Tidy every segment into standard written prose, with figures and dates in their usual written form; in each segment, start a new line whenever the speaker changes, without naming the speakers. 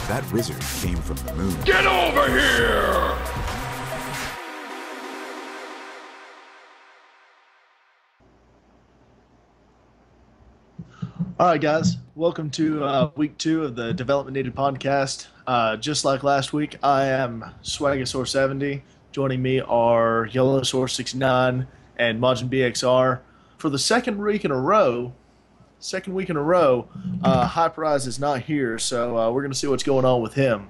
That wizard came from the moon.
Get over here!
All right, guys. Welcome to week 2 of the Development Needed podcast. Just like last week, I am Swagasaur70. Joining me are Yellowsaur69 and Majin BXR. For the second week in a row, Hyperize is not here, so we're going to see what's going on with him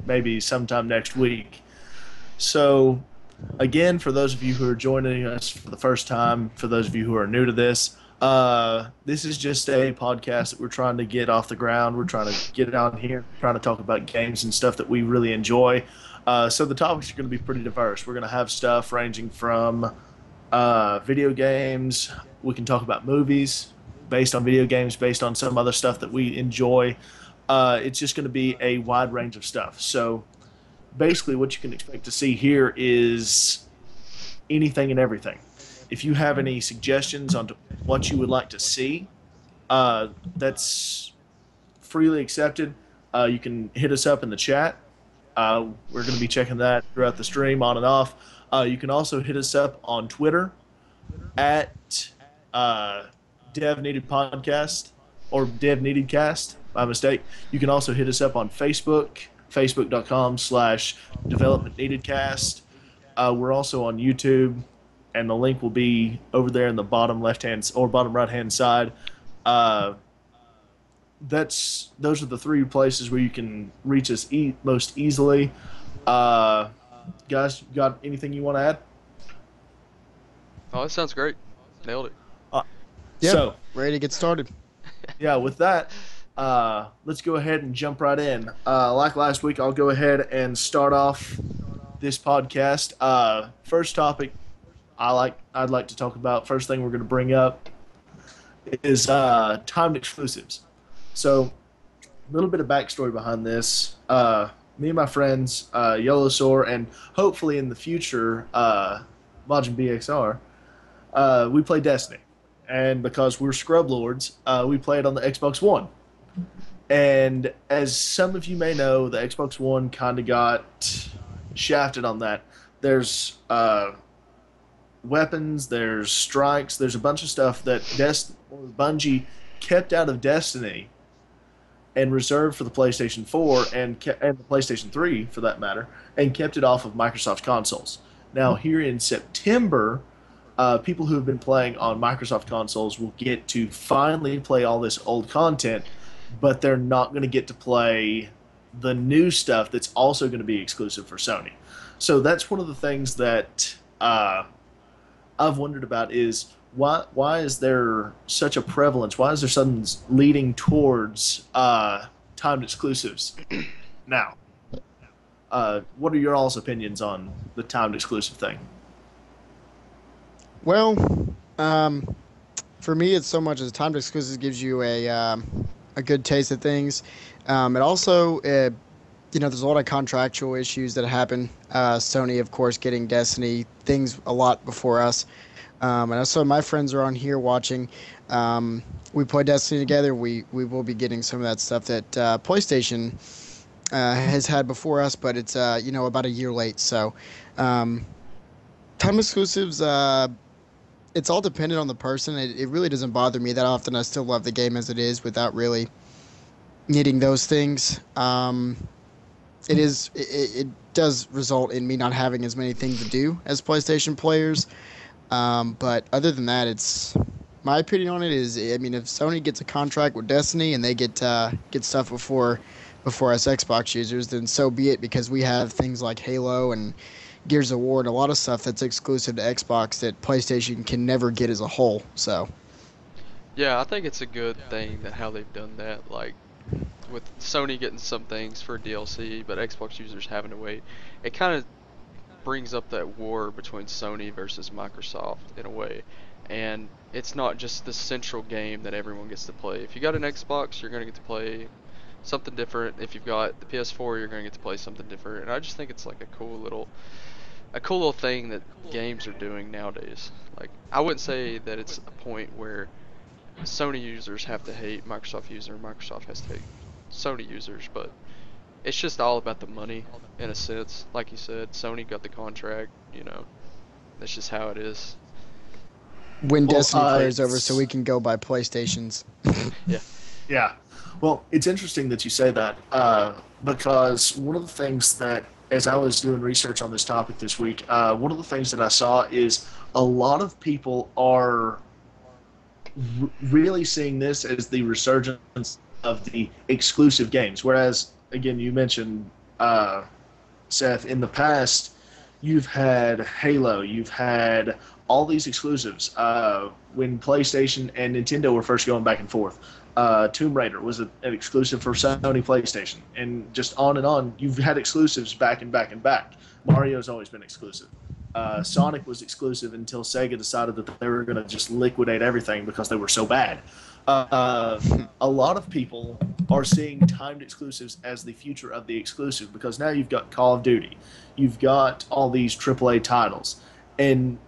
maybe sometime next week. So, again, for those of you who are joining us for the first time, for those of you who are new to this is just a podcast that we're trying to get off the ground. We're trying to get it out here, trying to talk about games and stuff that we really enjoy. So the topics are going to be pretty diverse. We're going to have stuff ranging from video games. We can talk about movies based on video games, based on some other stuff that we enjoy. It's just going to be a wide range of stuff. So basically what you can expect to see here is anything and everything. If you have any suggestions on what you would like to see, that's freely accepted. You can hit us up in the chat. We're going to be checking that throughout the stream on and off. You can also hit us up on Twitter at Dev Needed Podcast or Dev Needed Cast, by mistake. You can also hit us up on Facebook, facebook.com/Development Needed Cast. We're also on YouTube, and the link will be over there in the bottom left-hand or bottom right-hand side. Those are the 3 places where you can reach us most easily. Guys, you got anything you want to add?
Oh, that sounds great. Nailed it.
Yeah,
So,
ready to get started.
yeah, with that, let's go ahead and jump right in. Like last week, I'll go ahead and start off this podcast. First topic I'd like to talk about. First thing we're going to bring up is timed exclusives. So, a little bit of backstory behind this. Me and my friends, Yellowsaur, and hopefully in the future, Majin BXR, we play Destiny. And because we're scrub lords, we play it on the Xbox One. And as some of you may know, the Xbox One kind of got shafted on that. There's weapons, there's strikes, there's a bunch of stuff that Bungie kept out of Destiny and reserved for the PlayStation 4 and the PlayStation 3, for that matter, and kept it off of Microsoft consoles. Now, here in September, people who have been playing on Microsoft consoles will get to finally play all this old content, but they're not going to get to play the new stuff that's also going to be exclusive for Sony. So that's one of the things that I've wondered about is why is there such a prevalence? Why is there something leading towards timed exclusives now? What are your all's opinions on the timed exclusive thing?
Well, for me, it's so much as timed exclusives gives you a good taste of things. It also, there's a lot of contractual issues that happen. Sony, of course, getting Destiny things a lot before us. And also my friends are on here watching. We play Destiny together. We will be getting some of that stuff that PlayStation has had before us, but it's about a year late. So time exclusives, it's all dependent on the person. It really doesn't bother me that often. I still love the game as it is without really needing those things. It does result in me not having as many things to do as PlayStation players. But other than that, it's my opinion on it is, if Sony gets a contract with Destiny and they get stuff before us Xbox users, then so be it, because we have things like Halo and Gears of War and a lot of stuff that's exclusive to Xbox that PlayStation can never get as a whole. So
Yeah, I think it's a good thing that how they've done that, like with Sony getting some things for DLC, but Xbox users having to wait. It kind of brings up that war between Sony versus Microsoft in a way, and it's not just the central game that everyone gets to play. If you got an Xbox, you're going to get to play something different. If you've got the PS4, you're going to get to play something different. And I just think it's like a cool little thing that games are doing nowadays. Like, I wouldn't say that it's a point where Sony users have to hate Microsoft users, Microsoft has to hate Sony users, but it's just all about the money in a sense. Like you said, Sony got the contract. That's just how it is.
When
Well,
Destiny plays over, so we can go buy PlayStations.
Yeah.
Yeah. Well, it's interesting that you say that because one of the things that, as I was doing research on this topic this week, one of the things that I saw is a lot of people are really seeing this as the resurgence of the exclusive games. Whereas, again, you mentioned, Seth, in the past, you've had Halo, you've had all these exclusives. When PlayStation and Nintendo were first going back and forth, Tomb Raider was an exclusive for Sony PlayStation, and just on and on. You've had exclusives back and back and back. Mario's always been exclusive. Sonic was exclusive until Sega decided that they were going to just liquidate everything because they were so bad. A lot of people are seeing timed exclusives as the future of the exclusive because now you've got Call of Duty, you've got all these AAA titles, and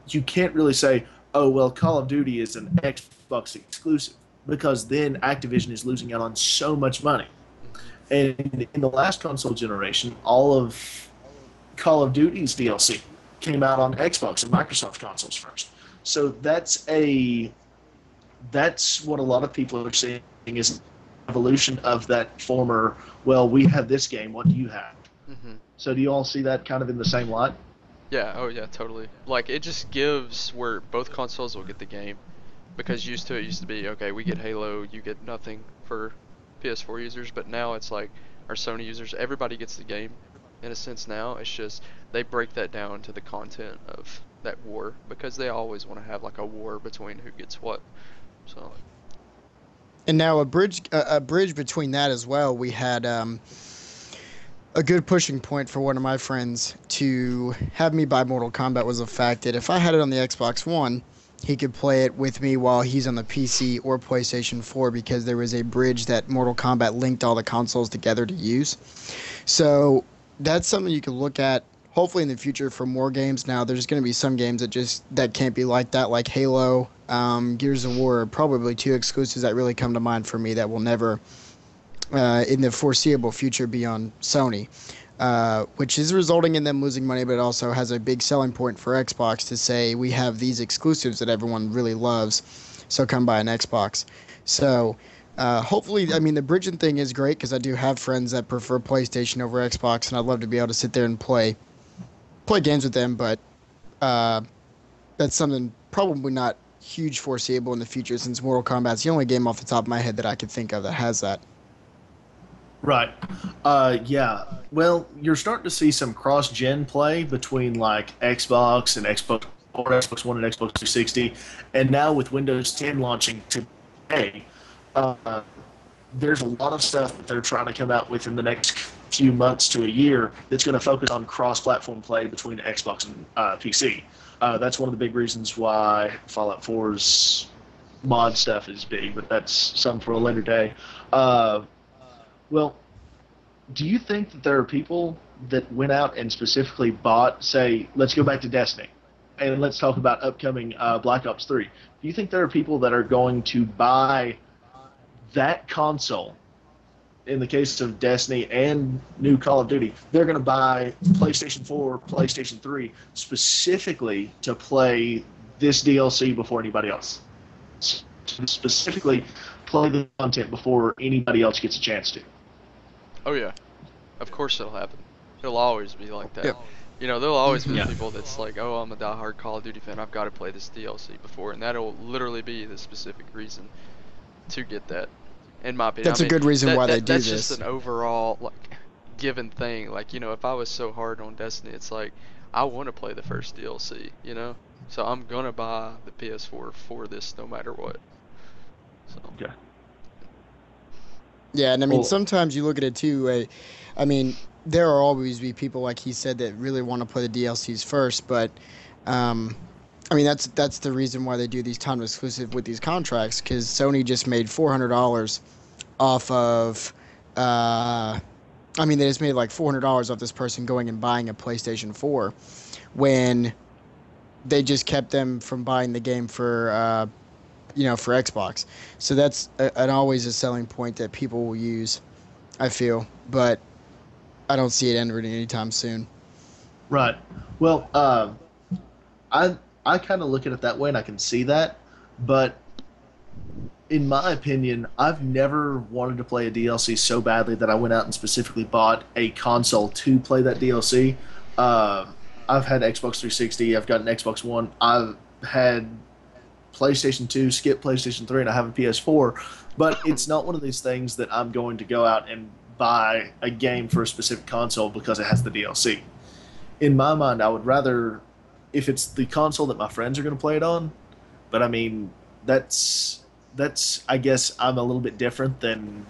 you can't really say, oh, well, Call of Duty is an Xbox exclusive because then Activision is losing out on so much money. And in the last console generation, all of Call of Duty's DLC came out on Xbox and Microsoft consoles first. So that's what a lot of people are seeing is an evolution of that former, well, we have this game, what do you have?
Hmm.
So do you all see that kind of in the same light?
Yeah. Oh yeah. Totally. Like it just gives where both consoles will get the game, because used to be okay, we get Halo, you get nothing for PS4 users, but now it's like our Sony users, everybody gets the game in a sense now. It's just they break that down to the content of that war because they always want to have like a war between who gets what. So
And now a bridge between that as well. We had a good pushing point for one of my friends to have me buy Mortal Kombat was the fact that if I had it on the Xbox One, he could play it with me while he's on the PC or PlayStation 4 because there was a bridge that Mortal Kombat linked all the consoles together to use. So that's something you can look at hopefully in the future for more games. Now there's going to be some games that can't be like that, like Halo, Gears of War, probably two exclusives that really come to mind for me that will never in the foreseeable future be on Sony, which is resulting in them losing money, but it also has a big selling point for Xbox to say we have these exclusives that everyone really loves, so come buy an Xbox. So hopefully, I mean, the bridging thing is great because I do have friends that prefer PlayStation over Xbox, and I'd love to be able to sit there and play games with them, but that's something probably not huge foreseeable in the future since Mortal Kombat's the only game off the top of my head that I could think of that has that.
Right. Yeah. Well, you're starting to see some cross-gen play between like Xbox and Xbox or Xbox One and Xbox 360, and now with Windows 10 launching today, uh, there's a lot of stuff that they're trying to come out with in the next few months to a year that's going to focus on cross-platform play between Xbox and PC. That's one of the big reasons why Fallout 4's mod stuff is big, but that's something for a later day. Well, do you think that there are people that went out and specifically bought, say, let's go back to Destiny, and let's talk about upcoming Black Ops 3. Do you think there are people that are going to buy that console, in the case of Destiny and new Call of Duty, they're going to buy PlayStation 4, PlayStation 3, specifically to play this DLC before anybody else? Specifically play the content before anybody else gets a chance to.
oh yeah, of course it'll happen. It'll always be like that.
Yep.
There'll always be
Yeah.
people that's like, oh, I'm a diehard Call of Duty fan, I've got to play this DLC before, and that'll literally be the specific reason to get that. In my opinion,
That's a good reason why they do
that's
this.
just an overall like given thing. Like if I was so hard on Destiny, it's like I want to play the first DLC. So I'm gonna buy the PS4 for this no matter what. So
Okay.
Yeah, and I mean,
Well,
sometimes you look at it too. I mean, there will always be people like he said that really want to play the DLCs first, but I mean that's the reason why they do these time exclusive with these contracts because Sony just made $400 off of. I mean, they just made like $400 off this person going and buying a PlayStation 4 when they just kept them from buying the game for for Xbox. So that's always a selling point that people will use, I feel. But I don't see it ending anytime soon.
Right. Well, I kind of look at it that way, and I can see that. But in my opinion, I've never wanted to play a DLC so badly that I went out and specifically bought a console to play that DLC. Uh, I've had Xbox 360. I've got an Xbox One. I've had PlayStation 2, skip PlayStation 3, and I have a PS4. But it's not one of these things that I'm going to go out and buy a game for a specific console because it has the DLC. In my mind, I would rather, if it's the console that my friends are going to play it on, but I mean, that's I guess I'm a little bit different than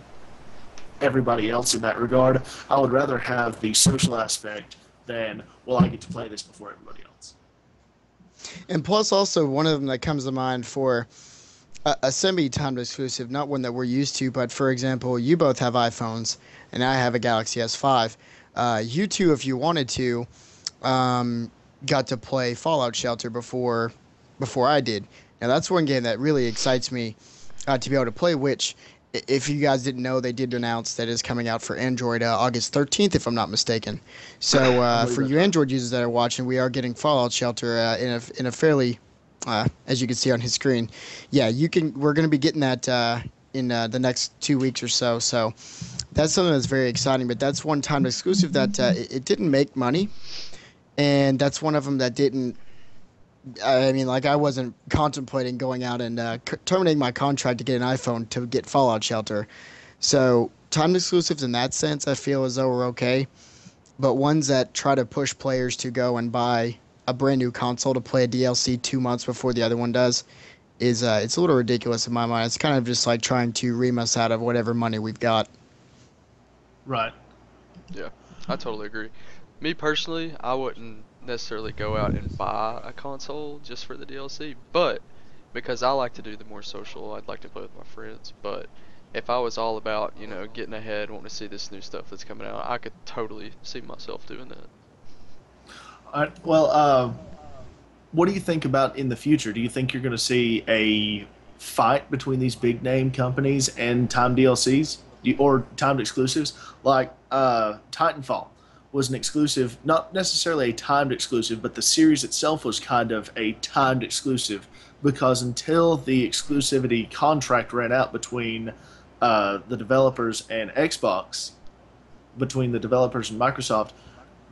everybody else in that regard. I would rather have the social aspect than, well, I get to play this before everybody else.
And plus, also one of them that comes to mind for a semi-timed exclusive, not one that we're used to, but for example, you both have iPhones, and I have a Galaxy S5. You two, if you wanted to, got to play Fallout Shelter before I did. Now that's one game that really excites me to be able to play. Which, if you guys didn't know, they did announce that is coming out for Android August 13th, if I'm not mistaken. So for you Android users that are watching, we are getting Fallout Shelter in a fairly, as you can see on his screen. Yeah, you can. We're going to be getting that in the next 2 weeks or so. So that's something that's very exciting. But that's one time exclusive that it didn't make money, and that's one of them that didn't. I mean, like, I wasn't contemplating going out and terminating my contract to get an iPhone to get Fallout Shelter. So timed exclusives in that sense, I feel as though we're okay. But ones that try to push players to go and buy a brand new console to play a DLC 2 months before the other one does is it's a little ridiculous in my mind. It's kind of just like trying to ream us out of whatever money we've got.
Right.
Yeah, I totally agree. Me personally, I wouldn't necessarily go out and buy a console just for the DLC, but because I like to do the more social, I'd like to play with my friends. But if I was all about, getting ahead, wanting to see this new stuff that's coming out, I could totally see myself doing that.
All right. Well, what do you think about in the future? Do you think you're going to see a fight between these big name companies and timed DLCs or timed exclusives? Like Titanfall was an exclusive, not necessarily a timed exclusive, but the series itself was kind of a timed exclusive because until the exclusivity contract ran out between the developers and Xbox, between the developers and Microsoft,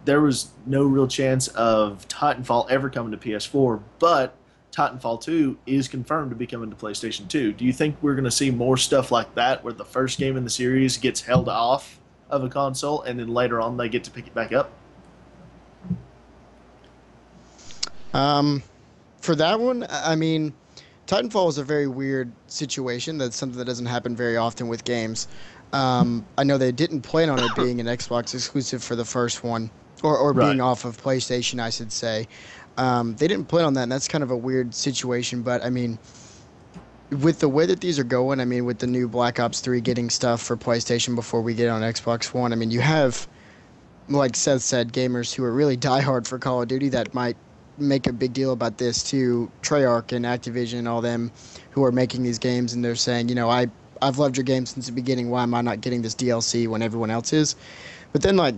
there was no real chance of Titanfall ever coming to PS4, but Titanfall 2 is confirmed to be coming to PlayStation 2. Do you think we're going to see more stuff like that where the first game in the series gets held off of a console and then later on they get to pick it back up?
For that one, I mean, Titanfall is a very weird situation. That's something that doesn't happen very often with games. I know they didn't plan on it being an Xbox exclusive for the first one, or
Right.
being off of PlayStation, I should say. They didn't plan on that, and that's kind of a weird situation. But I mean, with the way that these are going, I mean, with the new Black Ops 3 getting stuff for PlayStation before we get it on Xbox One, I mean, you have, like Seth said, gamers who are really diehard for Call of Duty that might make a big deal about this to Treyarch and Activision and all them who are making these games, and they're saying, I've loved your game since the beginning. Why am I not getting this DLC when everyone else is? But then, like,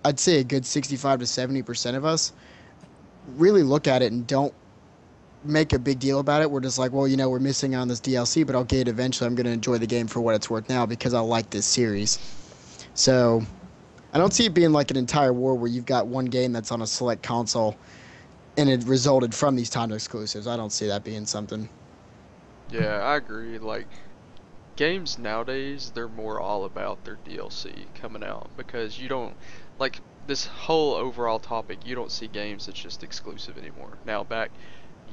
I'd say a good 65 to 70% of us really look at it and don't make a big deal about it. We're just like, well, we're missing on this DLC, but I'll get it eventually. I'm going to enjoy the game for what it's worth now because I like this series. So I don't see it being like an entire war where you've got one game that's on a select console and it resulted from these timed exclusives. I don't see that being something.
Yeah, I agree. Like, games nowadays, they're more all about their DLC coming out because you don't, like, this whole overall topic, you don't see games that's just exclusive anymore. Now, back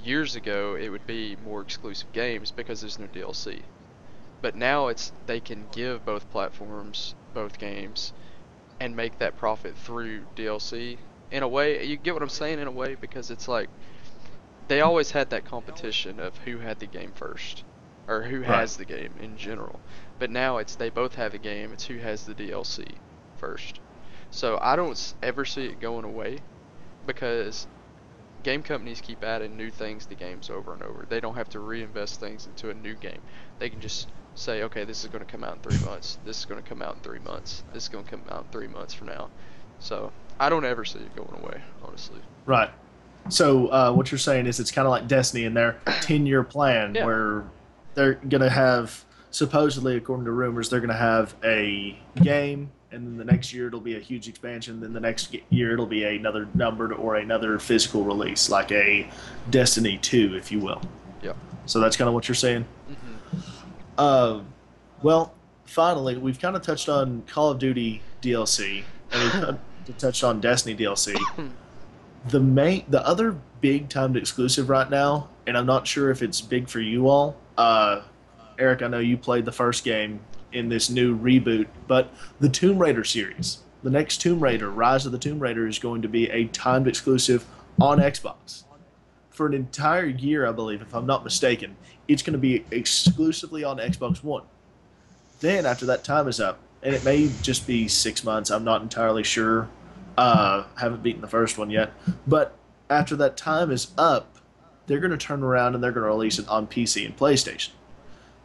years ago, it would be more exclusive games because there's no DLC. But now they can give both platforms, both games, and make that profit through DLC. In a way, you get what I'm saying in a way, because it's like they always had that competition of who had the game first, or who
Right.
has the game in general. But now it's they both have the game, it's who has the DLC first. So I don't ever see it going away because game companies keep adding new things to games over and over. They don't have to reinvest things into a new game. They can just say, okay, this is going to come out in 3 months. This is going to come out in 3 months. This is going to come out in 3 months from now. So I don't ever see it going away, honestly.
Right. So what you're saying is it's kind of like Destiny in their 10-year plan,
Yeah.
where they're going to have, supposedly, according to rumors, they're going to have a game, and then the next year it'll be a huge expansion. Then the next year it'll be another numbered or another physical release, like a Destiny 2, if you will.
Yeah.
So that's kind of what you're saying.
Mm-hmm.
Well, finally, we've kind of touched on Call of Duty DLC, and we've kind of touched on Destiny DLC. The other big timed exclusive right now, and I'm not sure if it's big for you all. Eric, I know you played the first game in this new reboot, but the Tomb Raider series, the next Tomb Raider, Rise of the Tomb Raider, is going to be a timed exclusive on Xbox for an entire year, I believe, if I'm not mistaken. It's going to be exclusively on Xbox One. Then, after that time is up, and it may just be 6 months, I'm not entirely sure. Haven't beaten the first one yet. But after that time is up, they're going to turn around and they're going to release it on PC and PlayStation.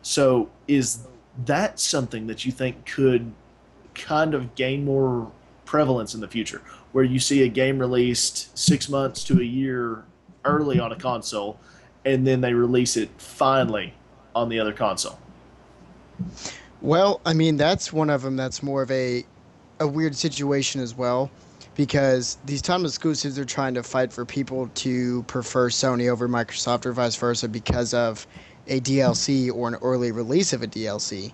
So is that something that you think could kind of gain more prevalence in the future, where you see a game released 6 months to a year early on a console, and then they release it finally on the other console?
Well, I mean, that's one of them that's more of a weird situation as well, because these time exclusives are trying to fight for people to prefer Sony over Microsoft or vice versa because of a DLC or an early release of a DLC.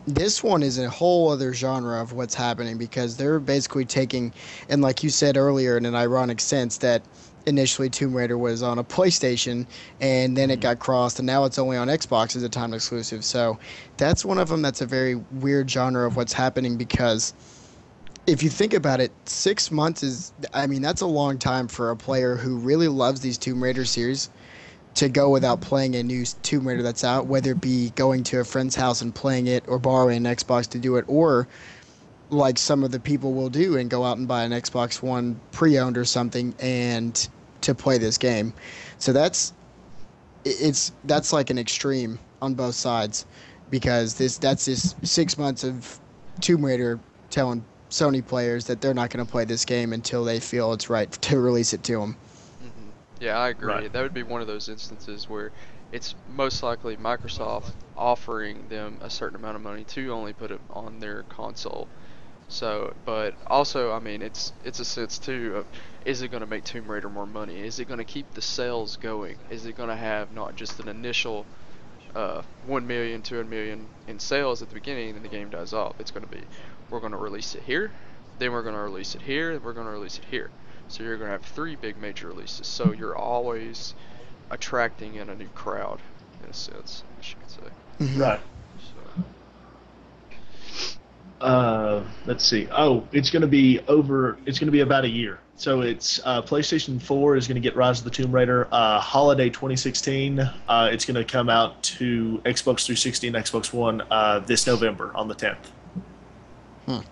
This one is a whole other genre of what's happening, because they're basically taking, and like you said earlier, in an ironic sense, that initially Tomb Raider was on a PlayStation and then it got crossed and now it's only on Xbox as a time exclusive. So that's one of them that's a very weird genre of what's happening, because if you think about it, 6 months is, I mean, that's a long time for a player who really loves these Tomb Raider series to go without playing a new Tomb Raider that's out, whether it be going to a friend's house and playing it or borrowing an Xbox to do it, or like some of the people will do and go out and buy an Xbox One pre-owned or something and to play this game. So that's like an extreme on both sides, because that's just 6 months of Tomb Raider telling Sony players that they're not going to play this game until they feel it's right to release it to them.
Mm-hmm. Yeah, I agree.
Right.
That would be one of those instances where it's most likely Microsoft offering them a certain amount of money to only put it on their console. So, but also, I mean, it's a sense too of, is it going to make Tomb Raider more money? Is it going to keep the sales going? Is it going to have not just an initial 1 million, 2 million in sales at the beginning, and then the game dies off? It's going to be, we're going to release it here, then we're going to release it here, and we're going to release it here. So you're going to have 3 big major releases. So you're always attracting in a new crowd, in a sense, I should say.
Right.
So,
Let's see. Oh, it's going to be about a year. So it's PlayStation 4 is going to get Rise of the Tomb Raider holiday 2016. It's going to come out to Xbox 360 and Xbox One this November on the 10th.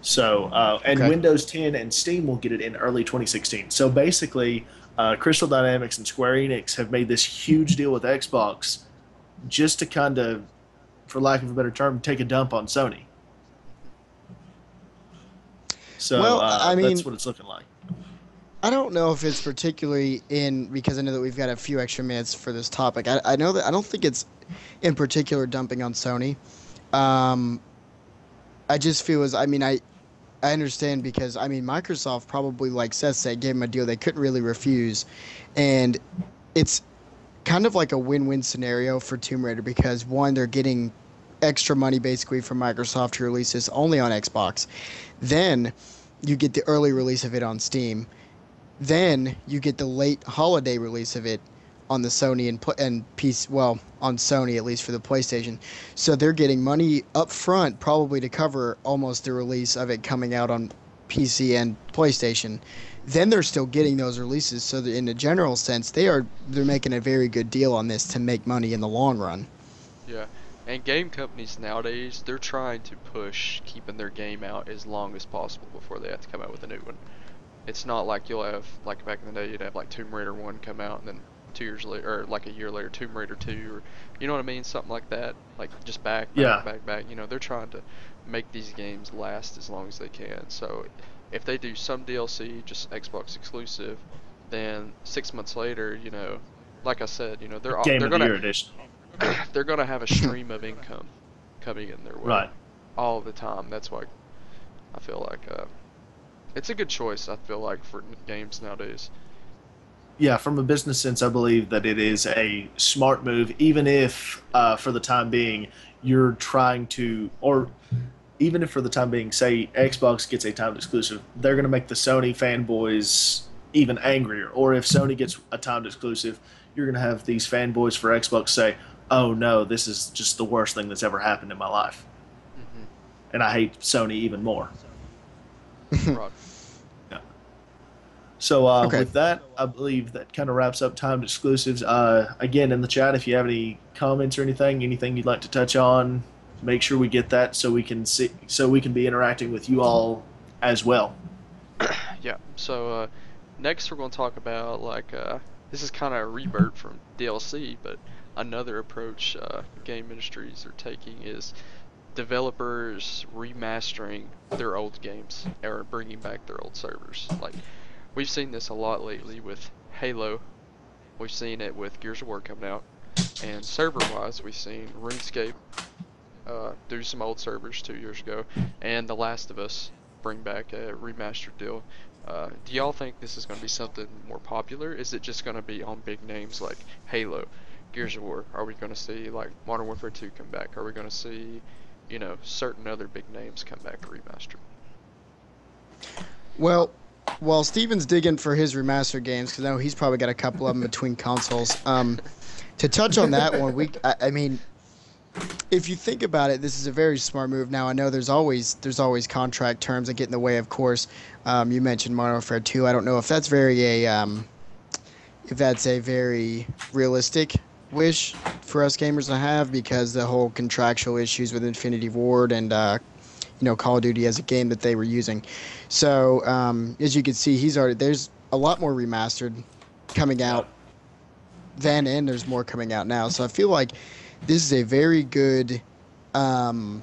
So and
Okay.
Windows 10 and Steam will get it in early 2016. So basically, Crystal Dynamics and Square Enix have made this huge deal with Xbox just to kind of, for lack of a better term, take a dump on Sony. So
Well, I mean,
that's what it's looking like.
I don't know if it's particularly in, because I know that we've got a few extra minutes for this topic. I know that I don't think it's in particular dumping on Sony. I just feel as, I mean, I understand, because I mean Microsoft probably, like Seth said, gave them a deal they couldn't really refuse, and it's kind of like a win-win scenario for Tomb Raider, because one, they're getting extra money basically from Microsoft to release this only on Xbox. Then you get the early release of it on Steam. Then you get the late holiday release of it on the Sony and PC, well, on Sony at least for the PlayStation. So they're getting money up front probably to cover almost the release of it coming out on PC and PlayStation. Then they're still getting those releases, so that in a general sense they're making a very good deal on this to make money in the long run.
yeah. And game companies nowadays, they're trying to push keeping their game out as long as possible before they have to come out with a new one. It's not like you'll have, like back in the day, you'd have like Tomb Raider 1 come out and then 2 years later, or like a year later, Tomb Raider 2, or you know what I mean, something like that. Like just back, back,
Yeah.
back, back. You know, they're trying to make these games last as long as they can. So if they do some DLC, just Xbox exclusive, then 6 months later, you know, like I said, you know,
Game
they're
of the
gonna
Year edition.
they're gonna have a stream of income coming in their way
Right.
all the time. That's why I feel like it's a good choice. I feel like for games nowadays.
Yeah, from a business sense, I believe that it is a smart move, even if for the time being you're trying to, or even if for the time being, say Xbox gets a timed exclusive, they're going to make the Sony fanboys even angrier. Or if Sony gets a timed exclusive, you're going to have these fanboys for Xbox say, "Oh no, this is just the worst thing that's ever happened in my life,"
Hmm.
and I hate Sony even more.
Right.
Yeah. So
Okay.
with that, I believe that kind of wraps up timed exclusives. Again, in the chat, if you have any comments or anything you'd like to touch on, make sure we get that so we can see, so we can be interacting with you all as well.
Yeah. So next we're going to talk about like this is kind of a revert from DLC, but another approach game industries are taking is developers remastering their old games or bringing back their old servers. Like we've seen this a lot lately with Halo. We've seen it with Gears of War coming out, and server-wise, we've seen RuneScape do some old servers 2 years ago, and The Last of Us bring back a remastered deal. Do y'all think this is going to be something more popular? Is it just going to be on big names like Halo, Gears of War? Are we going to see like Modern Warfare 2 come back? Are we going to see, you know, certain other big names come back remastered?
Well, while Steven's digging for his remastered games, because I know he's probably got a couple of them between consoles. To touch on that one, I mean, if you think about it, this is a very smart move. Now I know there's always contract terms that get in the way. Of course, you mentioned Modern Warfare 2. I don't know if that's very realistic wish for us gamers to have, because the whole contractual issues with Infinity Ward and Call of Duty as a game that they were using. So as you can see, there's a lot more remastered coming
Yeah.
out then, and there's more coming out now. So I feel like this is um,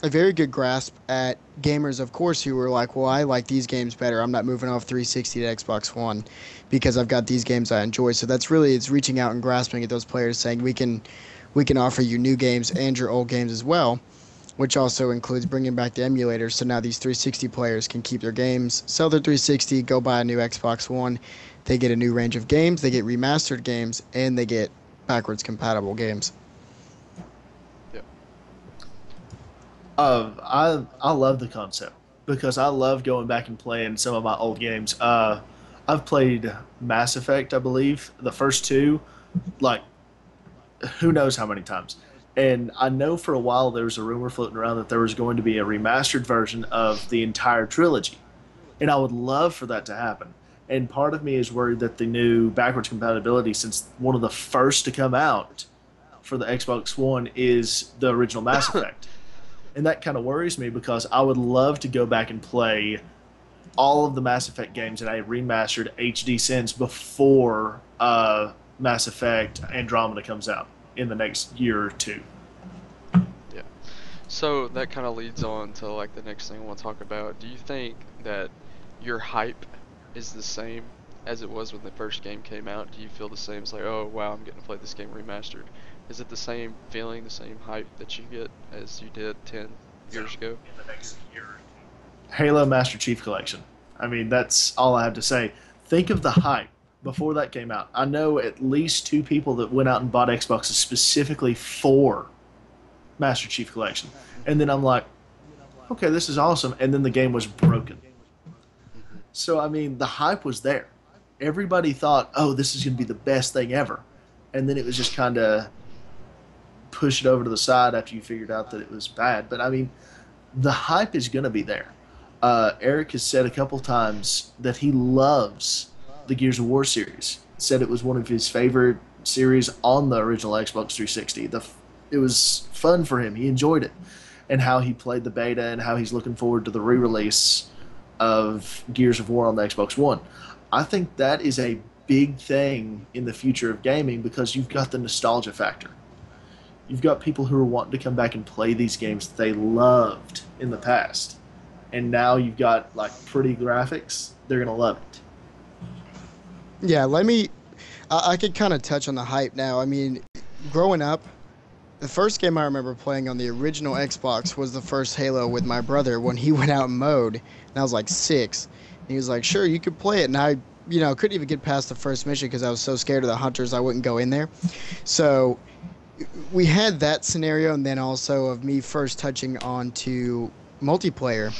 a very good grasp at gamers, of course, who were like, well, I like these games better. I'm not moving off 360 to Xbox One because I've got these games I enjoy. So it's reaching out and grasping at those players, saying we can offer you new games and your old games as well, which also includes bringing back the emulators. So now these 360 players can keep their games, sell their 360, go buy a new Xbox One. They get a new range of games, they get remastered games, and they get backwards compatible games.
Yeah.
I love the concept because I love going back and playing some of my old games. I've played Mass Effect, I believe, the first two, like who knows how many times. And I know for a while there was a rumor floating around that there was going to be a remastered version of the entire trilogy. And I would love for that to happen. And part of me is worried that the new backwards compatibility, since one of the first to come out for the Xbox One is the original Mass Effect. And that kind of worries me because I would love to go back and play all of the Mass Effect games in a remastered HD sense before Mass Effect Andromeda comes out in the next year or two.
Yeah. So that kind of leads on to like the next thing I want to talk about. Do you think that your hype is the same as it was when the first game came out? Do you feel the same? It's like, oh wow, I'm getting to play this game remastered. Is it the same feeling, the same hype that you get as you did 10 years ago?
Halo Master Chief Collection. I mean, that's all I have to say. Think of the hype before that came out. I know at least two people that went out and bought Xboxes specifically for Master Chief Collection. And then I'm like, okay, this is awesome. And then the game was broken.
Hmm.
So, I mean, the hype was there. Everybody thought, oh, this is going to be the best thing ever. And then it was just kind of push it over to the side after you figured out that it was bad. But, I mean, the hype is going to be there. Eric has said a couple times that he loves the Gears of War series. Said it was one of his favorite series on the original Xbox 360. It was fun for him. He enjoyed it, and how he played the beta, and how he's looking forward to the re-release of Gears of War on the Xbox One. I think that is a big thing in the future of gaming because you've got the nostalgia factor. You've got people who are wanting to come back and play these games that they loved in the past. And now you've got like pretty graphics. They're going to love it.
Yeah, I could kind of touch on the hype now. I mean, growing up, the first game I remember playing on the original Xbox was the first Halo with my brother when he went out and mowed, and I was like 6. And he was like, "Sure, you could play it." And I, couldn't even get past the first mission because I was so scared of the hunters I wouldn't go in there. So we had that scenario, and then also of me first touching on to multiplayer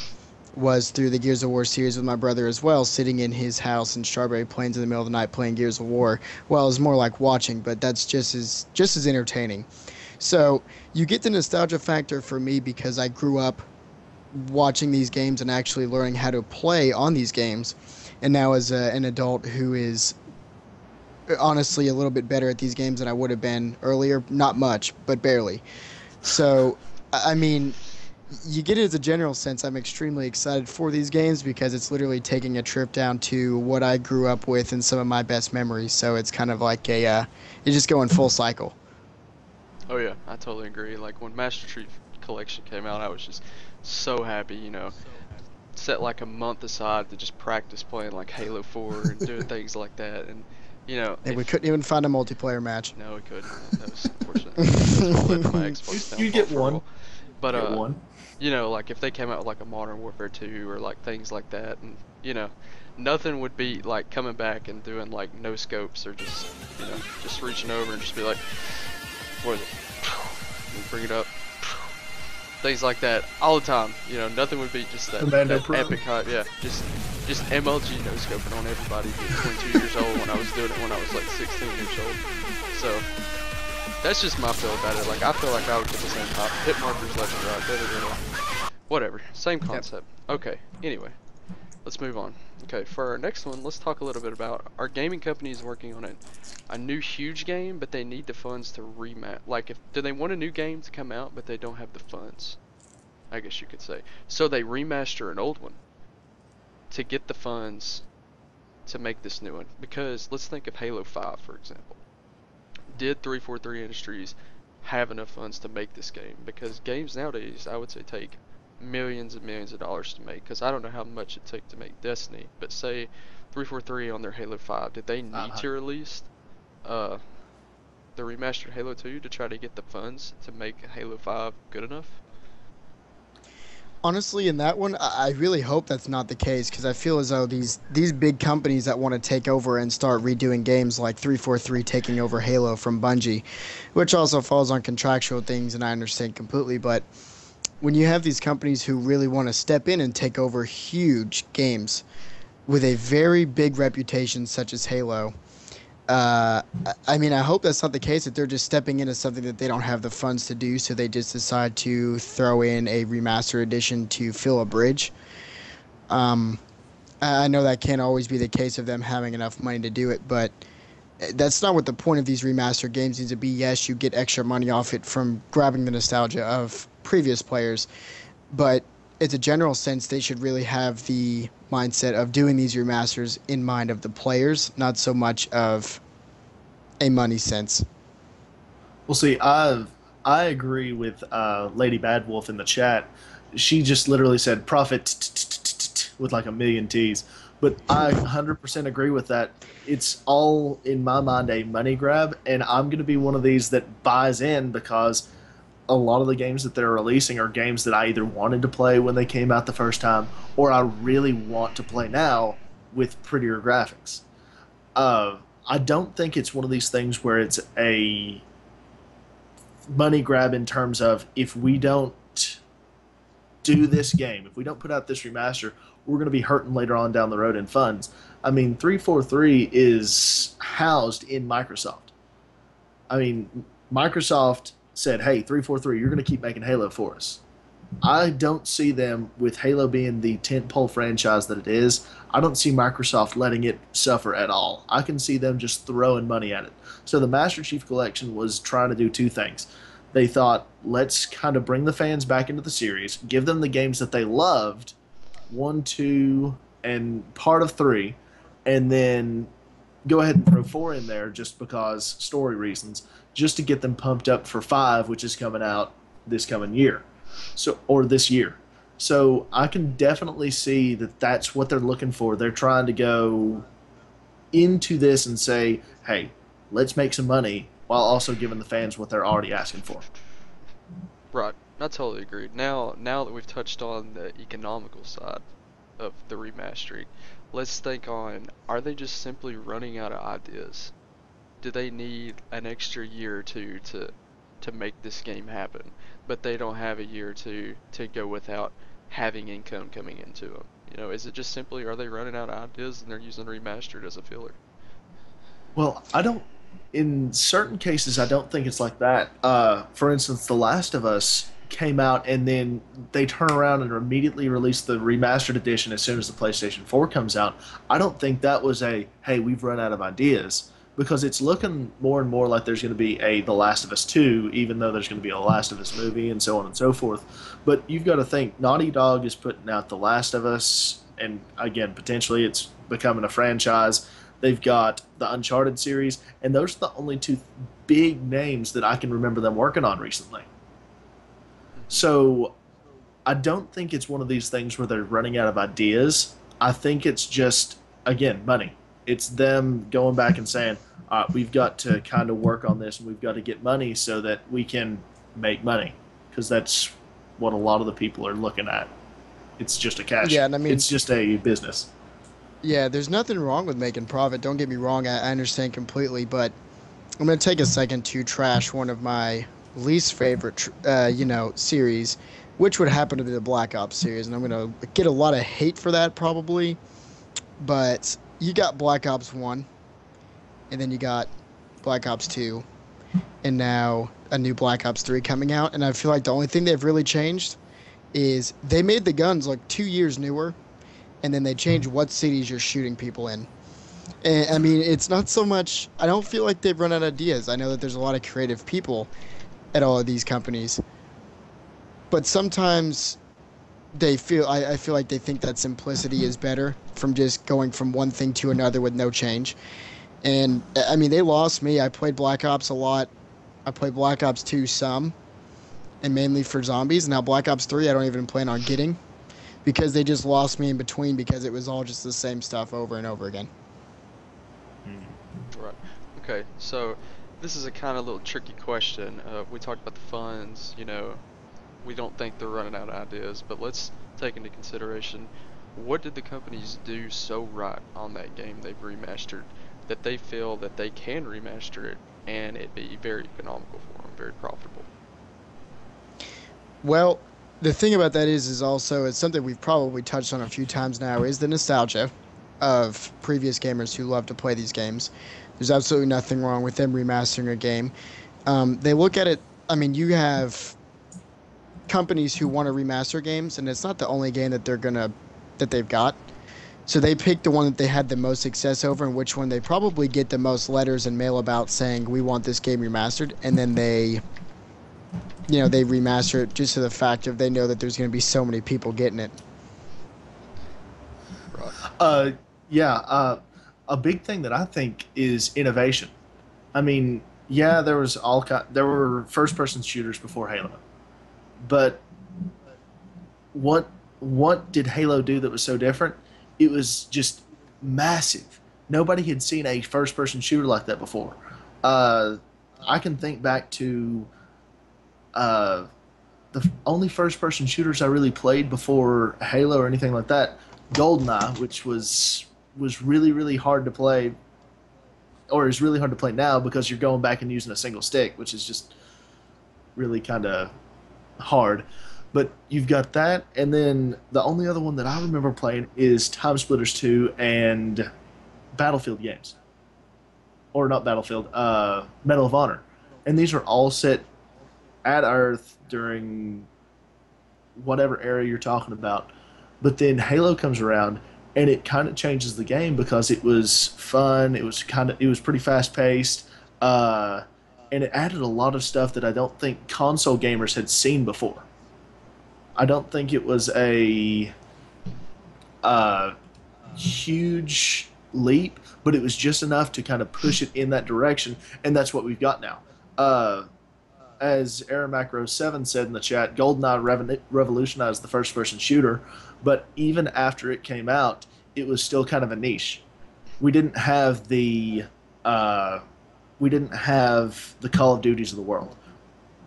was through the Gears of War series with my brother as well, sitting in his house in Strawberry Plains in the middle of the night playing Gears of War. Well, it was more like watching, but that's just as entertaining. So you get the nostalgia factor for me because I grew up watching these games and actually learning how to play on these games. And now as an adult who is honestly a little bit better at these games than I would have been earlier, not much, but barely. So, I mean, you get it as a general sense. I'm extremely excited for these games because it's literally taking a trip down to what I grew up with and some of my best memories. So it's kind of like you're just going full cycle.
Oh yeah, I totally agree. Like when Master Chief Collection came out, I was just so happy, set like a month aside to just practice playing like Halo 4 and doing things like that. And
And we couldn't even find a multiplayer match.
No, we couldn't. That was unfortunate. That's what led to my Xbox
You
downfall
get
for a
one.
while. But
Get one.
like if they came out with like a Modern Warfare 2 or like things like that, and nothing would be like coming back and doing like no scopes or just reaching over and just be like, what is it? And bring it up. Things like that all the time. Nothing would be just that epic hype. Yeah, just MLG no scoping on everybody being 22 years old when I was doing it when I was like 16 years old. So that's just my feel about it. Like I feel like I would get the same pop. Hit markers left and right. Da, da, da, da. Whatever. Same concept. Okay. Anyway, let's move on. Okay, for our next one, let's talk a little bit about our gaming company is working on a new huge game, but they need the funds to remat. Like, do they want a new game to come out, but they don't have the funds? I guess you could say. So they remaster an old one to get the funds to make this new one. Because let's think of Halo 5, for example. Did 343 Industries have enough funds to make this game? Because games nowadays, I would say, take millions and millions of dollars to make, because I don't know how much it took to make Destiny, but say 343 on their Halo 5, did they need to release the remastered Halo 2 to try to get the funds to make Halo 5 good enough?
Honestly, in that one, I really hope that's not the case because I feel as though these big companies that want to take over and start redoing games like 343 taking over Halo from Bungie, which also falls on contractual things, and I understand completely, but when you have these companies who really want to step in and take over huge games with a very big reputation such as Halo, I mean, I hope that's not the case, that they're just stepping into something that they don't have the funds to do, so they just decide to throw in a remastered edition to fill a bridge. I know that can't always be the case of them having enough money to do it, but that's not what the point of these remastered games needs to be. Yes, you get extra money off it from grabbing the nostalgia of previous players, but it's a general sense they should really have the mindset of doing these remasters in mind of the players, not so much of a money sense.
Well, see, I agree with Lady Bad Wolf in the chat. She just literally said profit with like a million T's. But I 100% agree with that. It's all, in my mind, a money grab, and I'm going to be one of these that buys in because a lot of the games that they're releasing are games that I either wanted to play when they came out the first time or I really want to play now with prettier graphics. I don't think it's one of these things where it's a money grab in terms of if we don't do this game, if we don't put out this remaster, we're going to be hurting later on down the road in funds. I mean, 343 is housed in Microsoft. I mean, Microsoft said, hey, 343, you're going to keep making Halo for us. I don't see them, with Halo being the tentpole franchise that it is, I don't see Microsoft letting it suffer at all. I can see them just throwing money at it. So the Master Chief Collection was trying to do two things. They thought, let's kind of bring the fans back into the series, give them the games that they loved, 1, 2, and part of 3, and then go ahead and throw 4 in there just because story reasons, just to get them pumped up for 5, which is coming out this coming year, or this year. So I can definitely see that that's what they're looking for. They're trying to go into this and say, hey, let's make some money while also giving the fans what they're already asking for.
Right. I totally agree. Now that we've touched on the economical side of the remastering, let's think on, are they just simply running out of ideas? Do they need an extra year or two to make this game happen, but they don't have a year or two to go without having income coming into them? Is it just simply, are they running out of ideas and they're using remastered as a filler?
Well, I don't. In certain cases, I don't think it's like that. For instance, The Last of Us came out, and then they turn around and immediately release the remastered edition as soon as the PlayStation 4 comes out. I don't think that was a hey, we've run out of ideas, because it's looking more and more like there's going to be a The Last of Us 2, even though there's going to be a Last of Us movie and so on and so forth. But you've got to think, Naughty Dog is putting out The Last of Us, and again, potentially it's becoming a franchise. They've got the Uncharted series, and those are the only 2 big names that I can remember them working on recently. So I don't think it's one of these things where they're running out of ideas. I think it's just, again, money. It's them going back and saying, we've got to kind of work on this, and we've got to get money so that we can make money, because that's what a lot of the people are looking at. It's just a cash.
Yeah, and I mean,
it's just a business.
yeah, there's nothing wrong with making profit. Don't get me wrong. I understand completely, but I'm going to take a second to trash one of my least favorite, series, which would happen to be the Black Ops series, and I'm going to get a lot of hate for that probably. But you got Black Ops 1, and then you got Black Ops 2, and now a new Black Ops 3 coming out, and I feel like the only thing they've really changed is they made the guns like 2 years newer, and then they changed what cities you're shooting people in. And, I mean, it's not so much. I don't feel like they've run out of ideas. I know that there's a lot of creative people at all of these companies, but sometimes I feel like they think that simplicity is better from just going from one thing to another with no change. And I mean, they lost me. I played Black Ops a lot. I played Black Ops 2 some, and mainly for zombies. Now Black Ops 3 I don't even plan on getting, because they just lost me in between, because it was all just the same stuff over and over again.
Right. Okay, so this is a kind of little tricky question. We talked about the funds, we don't think they're running out of ideas, but let's take into consideration, what did the companies do so right on that game they've remastered that they feel that they can remaster it and it be very economical for them, very profitable?
Well, the thing about that is also, it's something we've probably touched on a few times now, is the nostalgia of previous gamers who love to play these games. There's absolutely nothing wrong with them remastering a game. They look at it. I mean, you have companies who want to remaster games, and it's not the only game that they've got. So they pick the one that they had the most success over, and which one they probably get the most letters and mail about saying we want this game remastered, and then they remaster it just to the fact of they know that there's going to be so many people getting it.
Right.
A big thing that I think is innovation. I mean, yeah, there were first-person shooters before Halo, but what did Halo do that was so different? It was just massive. Nobody had seen a first-person shooter like that before. I can think back to the only first-person shooters I really played before Halo or anything like that. GoldenEye, which was really, really hard to play, or is really hard to play now because you're going back and using a single stick, which is just really kind of hard. But you've got that, and then the only other one that I remember playing is Time Splitters 2 and Battlefield games. Or not Battlefield, Medal of Honor. And these are all set at Earth during whatever era you're talking about. But then Halo comes around, and it kind of changes the game because it was fun. It was pretty fast paced, and it added a lot of stuff that I don't think console gamers had seen before. I don't think it was a huge leap, but it was just enough to kind of push it in that direction, and that's what we've got now. Uh, as Aramacro 7 said in the chat, GoldenEye revolutionized the first person shooter, but even after it came out, it was still kind of a niche. We didn't have the uh, we didn't have the Call of Duties of the world.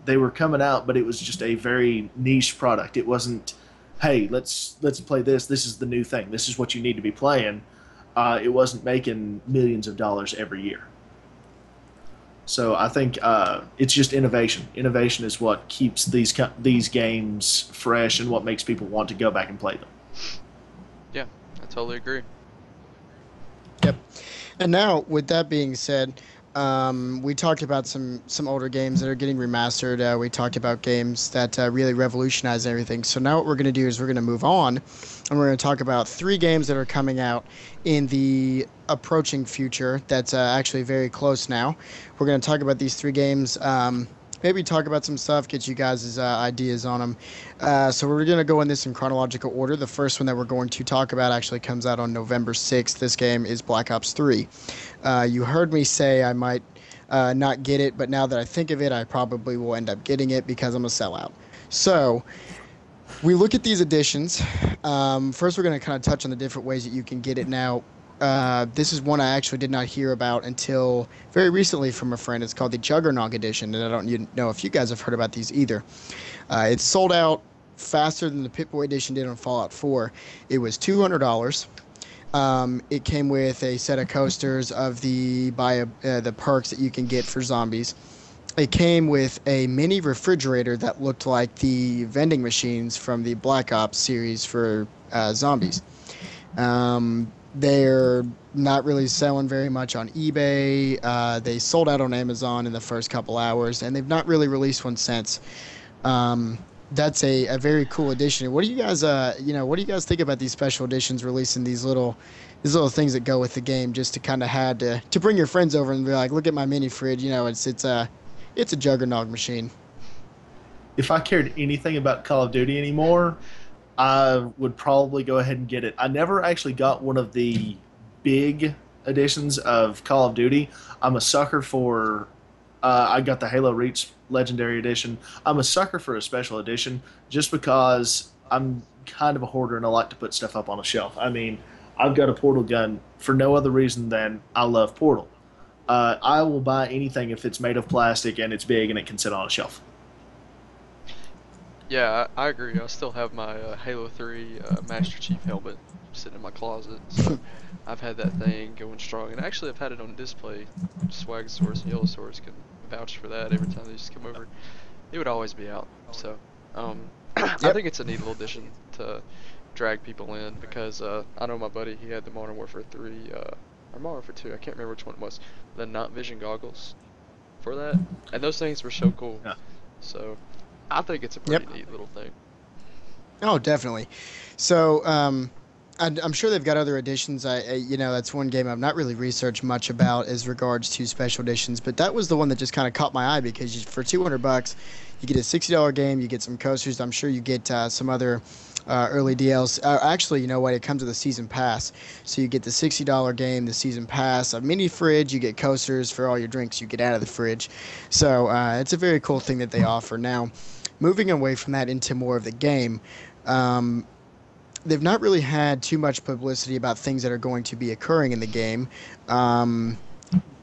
They were coming out, but it was just a very niche product. It wasn't, hey, let's play this. This is the new thing. This is what you need to be playing. It wasn't making millions of dollars every year. So I think it's just innovation. Innovation is what keeps these games fresh and what makes people want to go back and play them.
Yeah, I totally agree.
Yep. And now, with that being said, we talked about some older games that are getting remastered. We talked about games that really revolutionize everything. So now what we're going to do is we're going to move on, and we're going to talk about 3 games that are coming out in the approaching future that's actually very close now. We're going to talk about these 3 games, maybe talk about some stuff, get you guys' ideas on them. So we're going to go in this in chronological order. The first one that we're going to talk about actually comes out on November 6th. This game is Black Ops 3. You heard me say I might not get it, but now that I think of it, I probably will end up getting it because I'm a sellout. So we look at these editions. First, we're going to kind of touch on the different ways that you can get it now. This is one I actually did not hear about until very recently from a friend. It's called the Juggernaut Edition, and I don't know if you guys have heard about these either. It's sold out faster than the Pip-Boy Edition did on Fallout 4. It was $200. It came with a set of coasters of the perks that you can get for zombies. It came with a mini refrigerator that looked like the vending machines from the Black Ops series for zombies. They're not really selling very much on eBay. They sold out on Amazon in the first couple hours, and they've not really released one since. That's a very cool edition. What do you guys what do you guys think about these special editions releasing these little things that go with the game, just to kind of had to bring your friends over and be like, look at my mini fridge. It's a juggernaut machine.
If I cared anything about Call of Duty anymore, I would probably go ahead and get it. I never actually got one of the big editions of Call of Duty. I'm a sucker for. I got the Halo Reach Legendary Edition. I'm a sucker for a special edition just because I'm kind of a hoarder and I like to put stuff up on a shelf. I mean, I've got a Portal gun for no other reason than I love Portal. I will buy anything if it's made of plastic and it's big and it can sit on a shelf.
Yeah, I agree. I still have my Halo 3 Master Chief helmet sitting in my closet, so I've had that thing going strong. And actually, I've had it on display. Swagasaurus and Yellowsaurus can vouch for that every time they used to come over. It would always be out. So, I think it's a neat little addition to drag people in because I know my buddy, he had the Modern Warfare 3, or Modern Warfare 2, I can't remember which one it was, the night vision goggles for that. And those things were so cool.
Yeah.
So, I think it's a pretty neat little thing.
Oh, definitely. So, I'm sure they've got other editions. That's one game I've not really researched much about as regards to special editions, but that was the one that just kind of caught my eye because for $200, you get a $60 game, you get some coasters. I'm sure you get some other early DLC. Actually, you know what? It comes with a season pass, so you get the $60 game, the season pass, a mini fridge. You get coasters for all your drinks you get out of the fridge. So it's a very cool thing that they offer. Now, moving away from that into more of the game. They've not really had too much publicity about things that are going to be occurring in the game.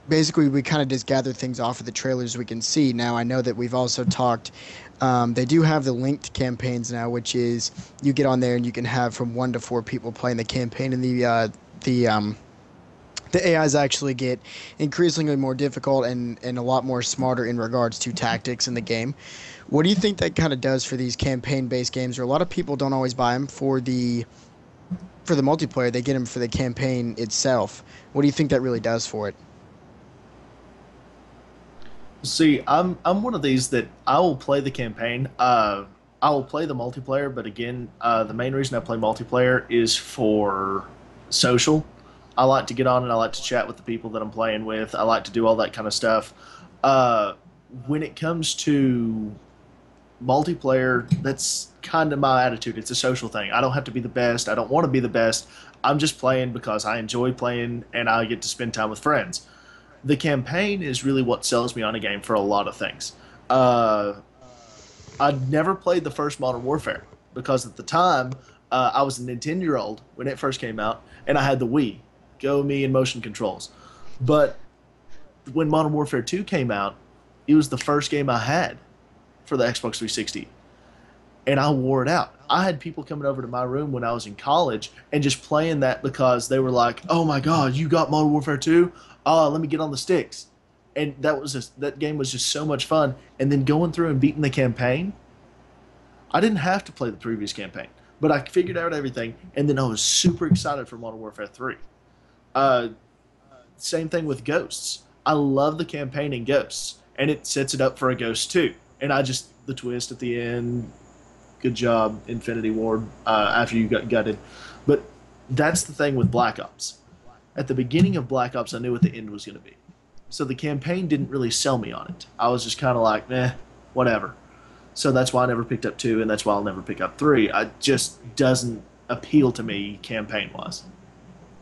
Basically, we kind of just gather things off of the trailers we can see. Now, I know that we've also talked, they do have the linked campaigns now, which is you get on there and you can have from 1 to 4 people playing the campaign, and the AIs actually get increasingly more difficult and a lot more smarter in regards to tactics in the game. What do you think that kind of does for these campaign-based games? Or a lot of people don't always buy them for the multiplayer. They get them for the campaign itself. What do you think that really does for it?
See, I'm one of these that I will play the campaign. I will play the multiplayer, but again, the main reason I play multiplayer is for social. I like to get on and I like to chat with the people that I'm playing with. I like to do all that kind of stuff. When it comes to multiplayer, that's kind of my attitude. It's a social thing. I don't have to be the best. I don't want to be the best. I'm just playing because I enjoy playing and I get to spend time with friends. The campaign is really what sells me on a game for a lot of things. Uh, I'd never played the first Modern Warfare because at the time I was a Nintendo-year-old when it first came out, and I had the Wii, Go Me and motion controls. But when Modern Warfare 2 came out, it was the first game I had for the Xbox 360, and I wore it out. I had people coming over to my room when I was in college and just playing that because they were like, "Oh my God, you got Modern Warfare 2? Oh, let me get on the sticks." And that game was just so much fun. And then going through and beating the campaign, I didn't have to play the previous campaign, but I figured out everything, and then I was super excited for Modern Warfare 3. Uh, Same thing with Ghosts. I love the campaign in Ghosts, and it sets it up for a Ghost 2. And the twist at the end, good job, Infinity Ward, after you got gutted. But that's the thing with Black Ops. At the beginning of Black Ops, I knew what the end was going to be. So the campaign didn't really sell me on it. I was just kind of like, whatever. So that's why I never picked up 2, and that's why I'll never pick up 3. I just doesn't appeal to me campaign wise.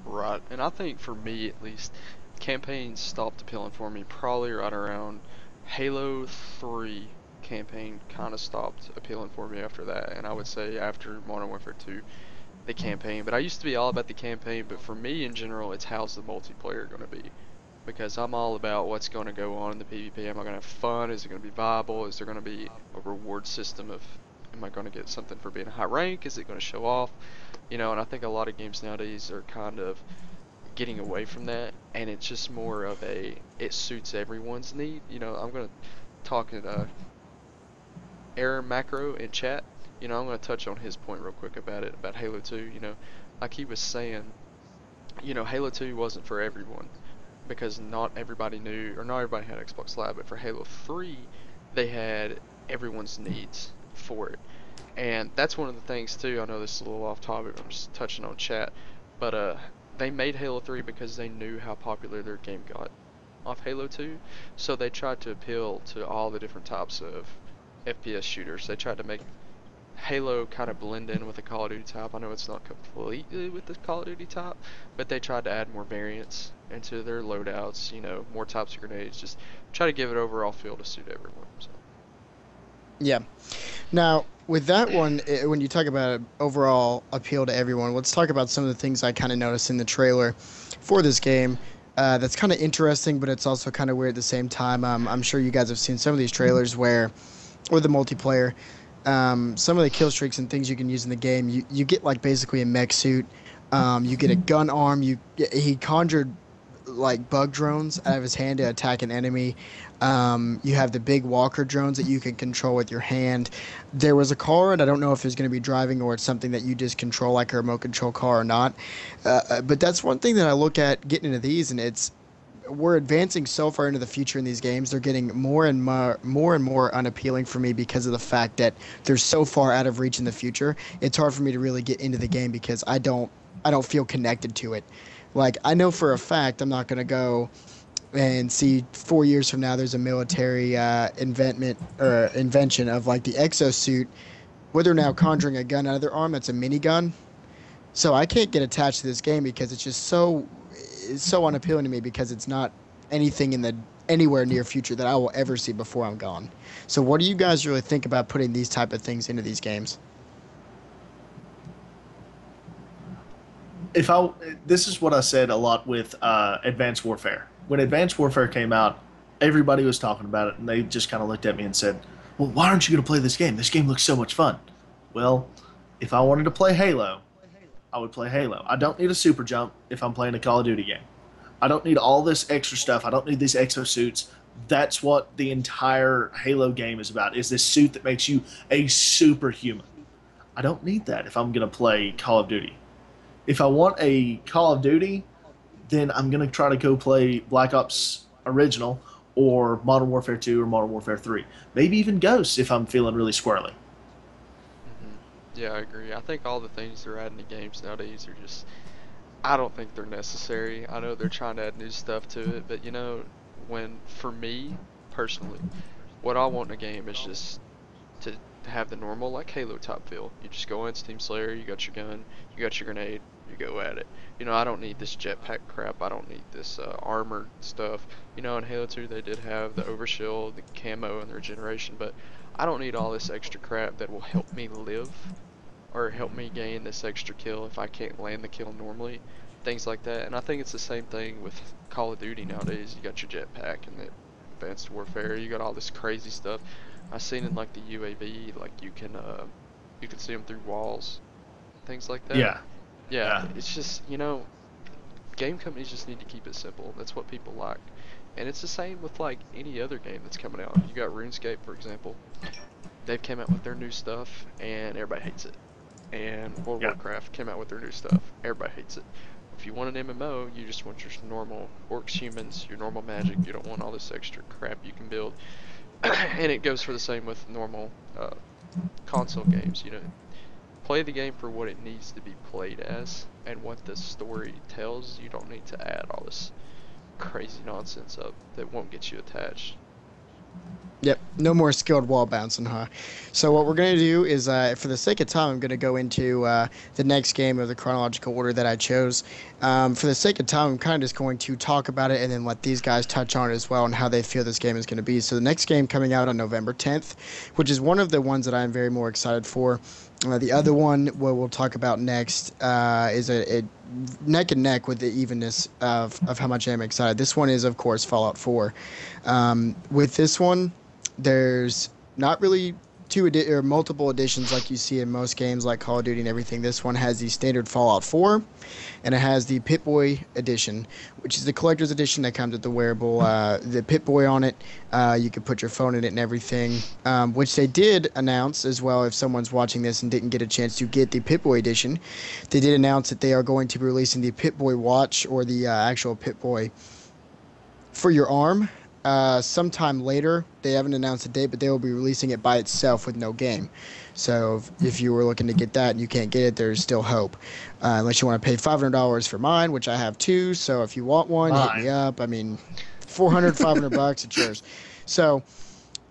Right, and I think for me at least, campaigns stopped appealing for me probably right around Halo 3 campaign kind of stopped appealing for me after that, and I would say after Modern Warfare 2, the campaign. But I used to be all about the campaign, but for me in general, it's how's the multiplayer going to be? Because I'm all about what's going to go on in the PvP. Am I going to have fun? Is it going to be viable? Is there going to be a reward system of, am I going to get something for being a high rank? Is it going to show off? And I think a lot of games nowadays are kind of getting away from that, and it's just more of it suits everyone's need. I'm going to talk in Air Macro in chat. I'm going to touch on his point real quick about Halo 2. Like he was saying, Halo 2 wasn't for everyone because not everybody knew, or not everybody had Xbox Live, but for Halo 3, they had everyone's needs for it. And that's one of the things too. I know this is a little off topic, I'm just touching on chat, but they made Halo 3 because they knew how popular their game got off Halo 2, so they tried to appeal to all the different types of FPS shooters. They tried to make Halo kind of blend in with the Call of Duty type. I know it's not completely with the Call of Duty type, but they tried to add more variants into their loadouts, more types of grenades, just try to give it overall feel to suit everyone. So.
Yeah. Now, with that one, when you talk about overall appeal to everyone, let's talk about some of the things I kind of noticed in the trailer for this game. That's kind of interesting, but it's also kind of weird at the same time. I'm sure you guys have seen some of these trailers or the multiplayer, some of the kill streaks and things you can use in the game. You get like basically a mech suit. You get a gun arm. He conjured like bug drones out of his hand to attack an enemy. You have the big walker drones that you can control with your hand. There was a car, and I don't know if it's going to be driving or it's something that you just control like a remote control car or not. But that's one thing that I look at getting into these, and we're advancing so far into the future in these games. They're getting more and more unappealing for me because of the fact that they're so far out of reach in the future. It's hard for me to really get into the game because I don't feel connected to it. Like, I know for a fact I'm not going to go and see 4 years from now there's a military invention of like the exosuit where they're now conjuring a gun out of their arm that's a minigun. So I can't get attached to this game because it's so unappealing to me because it's not anything in the anywhere near future that I will ever see before I'm gone. So what do you guys really think about putting these type of things into these games?
This is what I said a lot with Advanced Warfare. When Advanced Warfare came out, everybody was talking about it, and they just kind of looked at me and said, "Well, why aren't you going to play this game? This game looks so much fun." Well, if I wanted to play Halo, I would play Halo. I don't need a super jump if I'm playing a Call of Duty game. I don't need all this extra stuff. I don't need these exosuits. That's what the entire Halo game is about, is this suit that makes you a superhuman. I don't need that if I'm going to play Call of Duty. If I want a Call of Duty, then I'm going to try to go play Black Ops Original or Modern Warfare 2 or Modern Warfare 3. Maybe even Ghosts if I'm feeling really squirrely.
Yeah, I agree. I think all the things they're adding to games nowadays are just, I don't think they're necessary. I know they're trying to add new stuff to it, but for me, personally, what I want in a game is just to have the normal like Halo type feel. You just go in Steam Slayer, you got your gun, you got your grenade, you go at it. You know, I don't need this jetpack crap. I don't need this armored stuff. You know, in Halo 2 they did have the overshield, the camo, and the regeneration, but I don't need all this extra crap that will help me live or help me gain this extra kill if I can't land the kill normally. Things like that. And I think it's the same thing with Call of Duty nowadays. You got your jetpack and the Advanced Warfare. You got all this crazy stuff. I've seen in like the UAV, like you can see them through walls, things like that.
Yeah.
Yeah, it's just, you know, game companies just need to keep it simple. That's what people like. And it's the same with like any other game that's coming out. You got RuneScape, for example. They've came out with their new stuff and everybody hates it. And World of Warcraft came out with their new stuff. Everybody hates it. If you want an MMO, you just want your normal orcs, humans, your normal magic. You don't want all this extra crap you can build. And it goes for the same with normal console games. You know, play the game for what it needs to be played as and what the story tells. You don't need to add all this crazy nonsense up that won't get you attached.
Yep, no more skilled wall bouncing, huh? So what we're going to do is, for the sake of time, I'm going to go into the next game of the chronological order that I chose. For the sake of time, I'm kind of just going to talk about it and then let these guys touch on it as well and how they feel this game is going to be. So the next game coming out on November 10th, which is one of the ones that I'm very more excited for. The other one, what we'll talk about next, is a neck and neck with the evenness of how much I'm excited. This one is, of course, Fallout 4. With this one, there's not really multiple editions like you see in most games like Call of Duty and everything. This one has the standard Fallout 4, and it has the Pip-Boy edition, which is the collector's edition that comes with the wearable, the Pip-Boy on it. You can put your phone in it and everything, which they did announce as well. If someone's watching this and didn't get a chance to get the Pip-Boy edition, they did announce that they are going to be releasing the Pip-Boy watch or the actual Pip-Boy for your arm. Sometime later. They haven't announced a date, but they will be releasing it by itself with no game. So if you were looking to get that and you can't get it, there's still hope. Unless you want to pay $500 for mine, which I have two. So if you want one, hit me up. I mean, $400, it's yours. So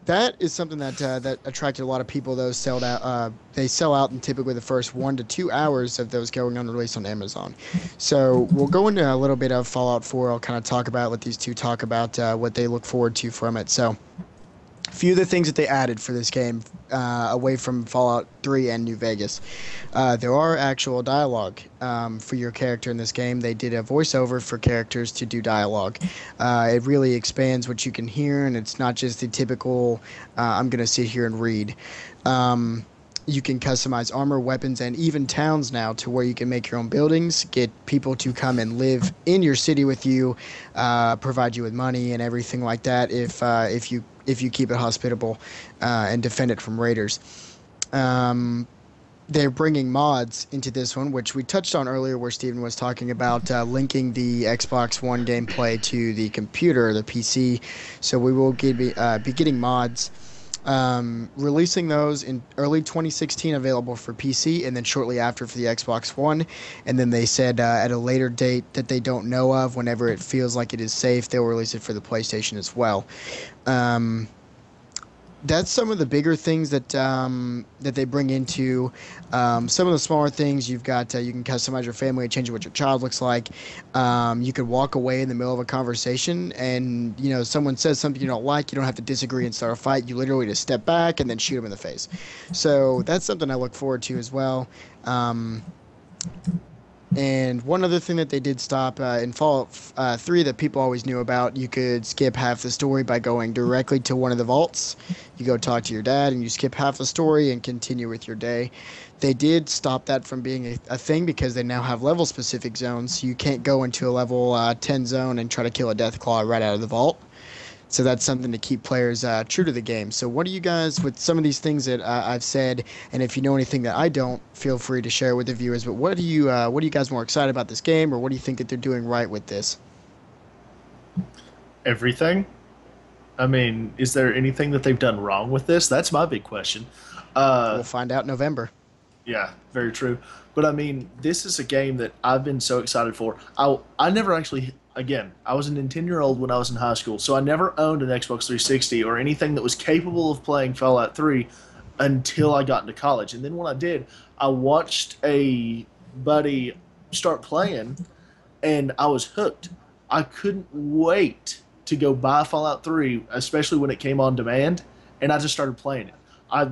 that is something that that attracted a lot of people. Those sold out. They sell out in typically the first 1 to 2 hours of those going on release on Amazon. So we'll go into a little bit of Fallout 4. I'll kind of talk about, let these two talk about what they look forward to from it. So a few of the things that they added for this game, away from Fallout 3 and New Vegas. There are actual dialogue for your character in this game. They did a voiceover for characters to do dialogue. It really expands what you can hear, and it's not just the typical, I'm going to sit here and read. You can customize armor, weapons, and even towns now to where you can make your own buildings, get people to come and live in your city with you, provide you with money and everything like that if you keep it hospitable and defend it from raiders. They're bringing mods into this one, which we touched on earlier where Steven was talking about linking the Xbox One gameplay to the computer, the PC. So we will be getting mods. Releasing those in early 2016, available for PC, and then shortly after for the Xbox One. And then they said at a later date that they don't know of, whenever it feels like it is safe, they'll release it for the PlayStation as well. That's some of the bigger things that that they bring into. Some of the smaller things, you've got you can customize your family and change what your child looks like. You could walk away in the middle of a conversation, and someone says something you don't like. You don't have to disagree and start a fight. You literally just step back and then shoot them in the face. So that's something I look forward to as well. And one other thing that they did stop in Fallout 3 that people always knew about, you could skip half the story by going directly to one of the vaults. You go talk to your dad and you skip half the story and continue with your day. They did stop that from being a thing because they now have level-specific zones. So you can't go into a level 10 zone and try to kill a Deathclaw right out of the vault. So that's something to keep players true to the game. So what do you guys, with some of these things that I've said, and if you know anything that I don't, feel free to share with the viewers. But what are you guys more excited about this game, or what do you think that they're doing right with this?
Everything. I mean, is there anything that they've done wrong with this? That's my big question.
We'll find out in November.
Yeah, very true. But I mean, this is a game that I've been so excited for. I never actually, again, I was a 10-year-old when I was in high school, so I never owned an Xbox 360 or anything that was capable of playing Fallout 3 until I got into college. And then when I did, I watched a buddy start playing, and I was hooked. I couldn't wait to go buy Fallout 3, especially when it came on demand, and I just started playing it. I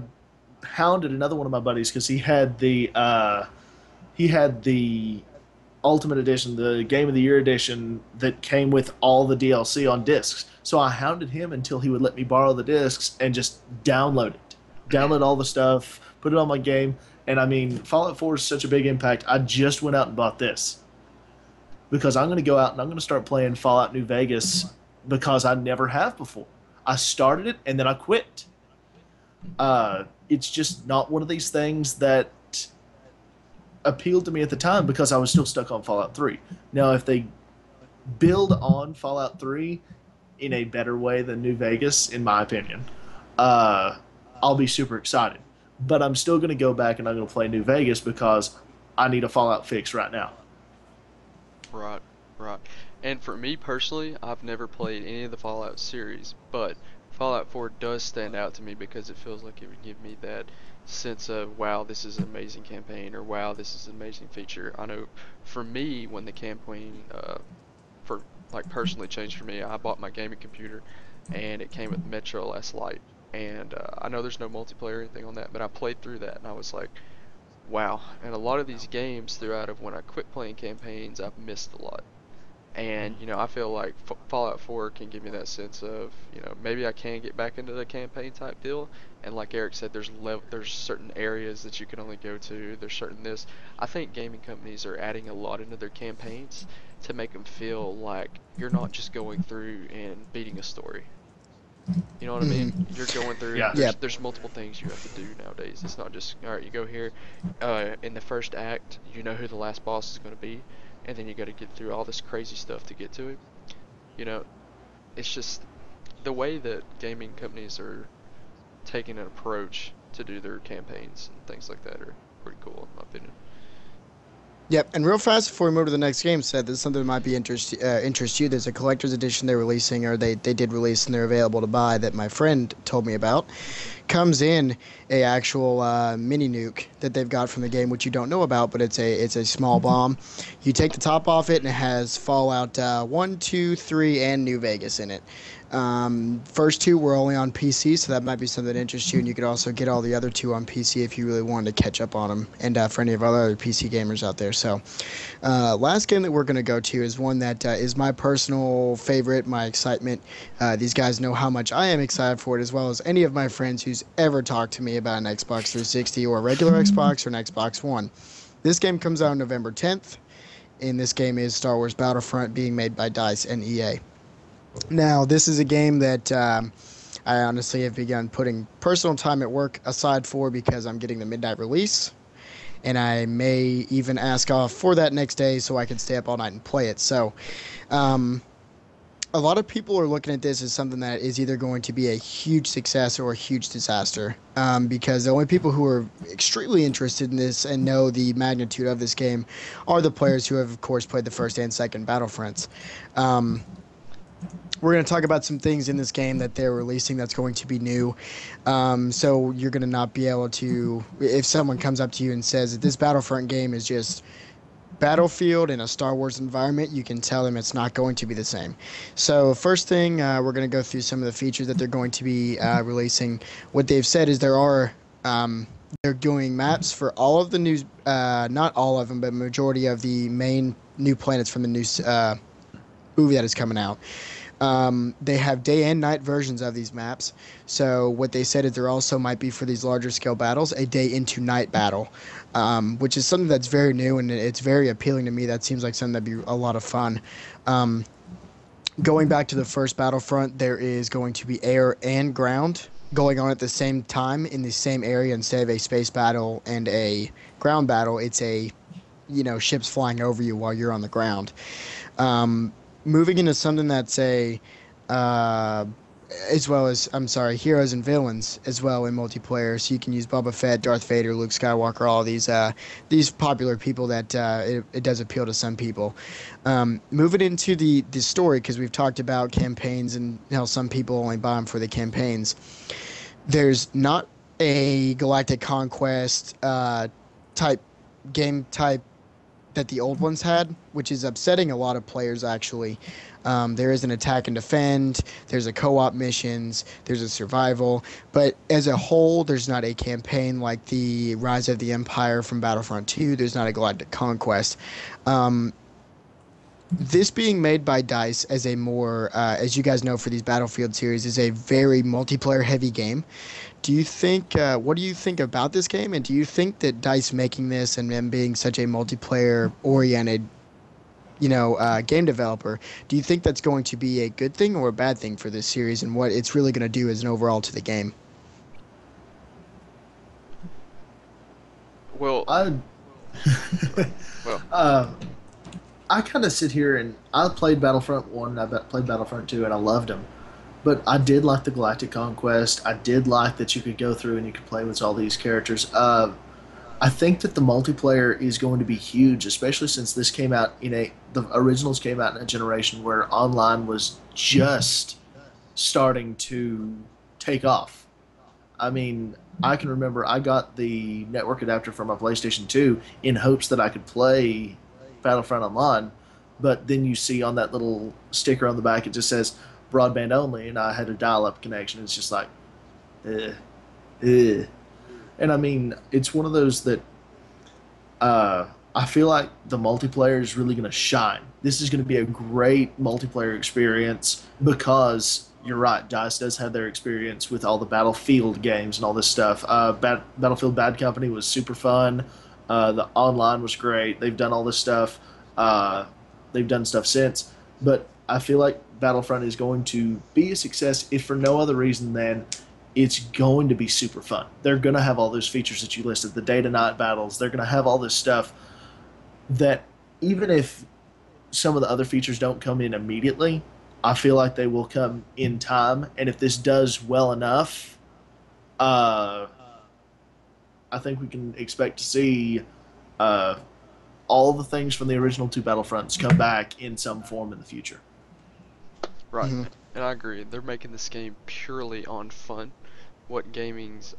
hounded another one of my buddies because he had the Ultimate Edition, the Game of the Year edition that came with all the DLC on discs. So I hounded him until he would let me borrow the discs and just download all the stuff, put it on my game. And I mean, Fallout 4 is such a big impact. I just went out and bought this because I'm going to go out and I'm going to start playing Fallout New Vegas because I never have before. I started it and then I quit. It's just not one of these things that appealed to me at the time because I was still stuck on Fallout 3. Now, if they build on Fallout 3 in a better way than New Vegas, in my opinion, I'll be super excited. But I'm still going to go back and I'm going to play New Vegas because I need a Fallout fix right now.
Right, right. And for me personally, I've never played any of the Fallout series, but Fallout 4 does stand out to me because it feels like it would give me that sense of, wow, this is an amazing campaign, or wow, this is an amazing feature. I know for me, when the campaign for like personally changed for me, I bought my gaming computer and it came with Metro Last Light. And I know there's no multiplayer or anything on that, but I played through that and I was like, wow. And a lot of these games throughout of when I quit playing campaigns, I've missed a lot. And I feel like Fallout 4 can give me that sense of, maybe I can get back into the campaign type deal. And like Eric said, there's certain areas that you can only go to. There's certain this. I think gaming companies are adding a lot into their campaigns to make them feel like you're not just going through and beating a story. You know what I mean? You're going through.
Yeah.
There's multiple things you have to do nowadays. It's not just, all right, you go here. In the first act, you know who the last boss is going to be, and then you got to get through all this crazy stuff to get to it. It's just the way that gaming companies are taking an approach to do their campaigns and things like that are pretty cool in my opinion.
Yep, and real fast before we move to the next game, said this is something that might be interest you. There's a collector's edition they're releasing, or they did release, and they're available to buy that my friend told me about. Comes in a actual mini nuke that they've got from the game, which you don't know about, but it's a small bomb. You take the top off it, and it has Fallout 1, 2, 3, and New Vegas in it. First two were only on PC, so that might be something that interests you, and you could also get all the other two on PC if you really wanted to catch up on them, and for any of our other PC gamers out there. So last game that we're going to go to is one that is my personal favorite, my excitement. These guys know how much I am excited for it, as well as any of my friends who's ever talked to me about an Xbox 360 or a regular Xbox or an Xbox One. This game comes out on November 10th, and this game is Star Wars Battlefront, being made by DICE and EA. Now, this is a game that I honestly have begun putting personal time at work aside for because I'm getting the midnight release, and I may even ask off for that next day so I can stay up all night and play it. So, a lot of people are looking at this as something that is either going to be a huge success or a huge disaster, because the only people who are extremely interested in this and know the magnitude of this game are the players who have, of course, played the first and second Battlefronts. We're going to talk about some things in this game that they're releasing that's going to be new. So you're going to not be able to, if someone comes up to you and says that this Battlefront game is just Battlefield in a Star Wars environment, you can tell them it's not going to be the same. So first thing, we're going to go through some of the features that they're going to be releasing. What they've said is they're doing maps for all of the new, not all of them, but majority of the main new planets from the new movie that is coming out. They have day and night versions of these maps. So what they said is there also might be, for these larger scale battles, a day into night battle, which is something that's very new and it's very appealing to me. That seems like something that'd be a lot of fun. Going back to the first Battlefront, there is going to be air and ground going on at the same time in the same area. Instead of a space battle and a ground battle, it's ships flying over you while you're on the ground. Moving into something that's heroes and villains as well in multiplayer. So you can use Boba Fett, Darth Vader, Luke Skywalker, all these popular people that it does appeal to some people. Moving into the story, because we've talked about campaigns and how some people only buy them for the campaigns. There's not a Galactic Conquest type game type that the old ones had, which is upsetting a lot of players actually. There is an attack and defend, there's a co-op missions, there's a survival, but as a whole, there's not a campaign like the Rise of the Empire from Battlefront 2. There's not a Galactic Conquest. Um, this being made by DICE as a more, as you guys know, for these Battlefield series, is a very multiplayer heavy game. Do you think, what do you think about this game? And do you think that DICE making this and them being such a multiplayer oriented, game developer, do you think that's going to be a good thing or a bad thing for this series and what it's really going to do as an overall to the game?
Well,
I
well,
I kind of sit here and I played Battlefront 1, and played Battlefront 2, and I loved them. But I did like the Galactic Conquest. I did like that you could go through and you could play with all these characters. I think that the multiplayer is going to be huge, especially since this came out the originals came out in a generation where online was just starting to take off. I mean, I can remember I got the network adapter for my PlayStation 2 in hopes that I could play Battlefront Online, but then you see on that little sticker on the back it just says broadband only, and I had a dial-up connection. It's just like, eh, eh. And I mean, it's one of those that I feel like the multiplayer is really going to shine. This is going to be a great multiplayer experience because you're right. DICE does have their experience with all the Battlefield games and all this stuff. Battlefield Bad Company was super fun. The online was great. They've done all this stuff. They've done stuff since, but I feel like Battlefront is going to be a success if for no other reason than it's going to be super fun. They're going to have all those features that you listed, the day-to-night battles. They're going to have all this stuff that even if some of the other features don't come in immediately, I feel like they will come in time. And if this does well enough, I think we can expect to see all the things from the original two Battlefronts come back in some form in the future.
right. And I agree. They're making this game purely on fun. What gaming's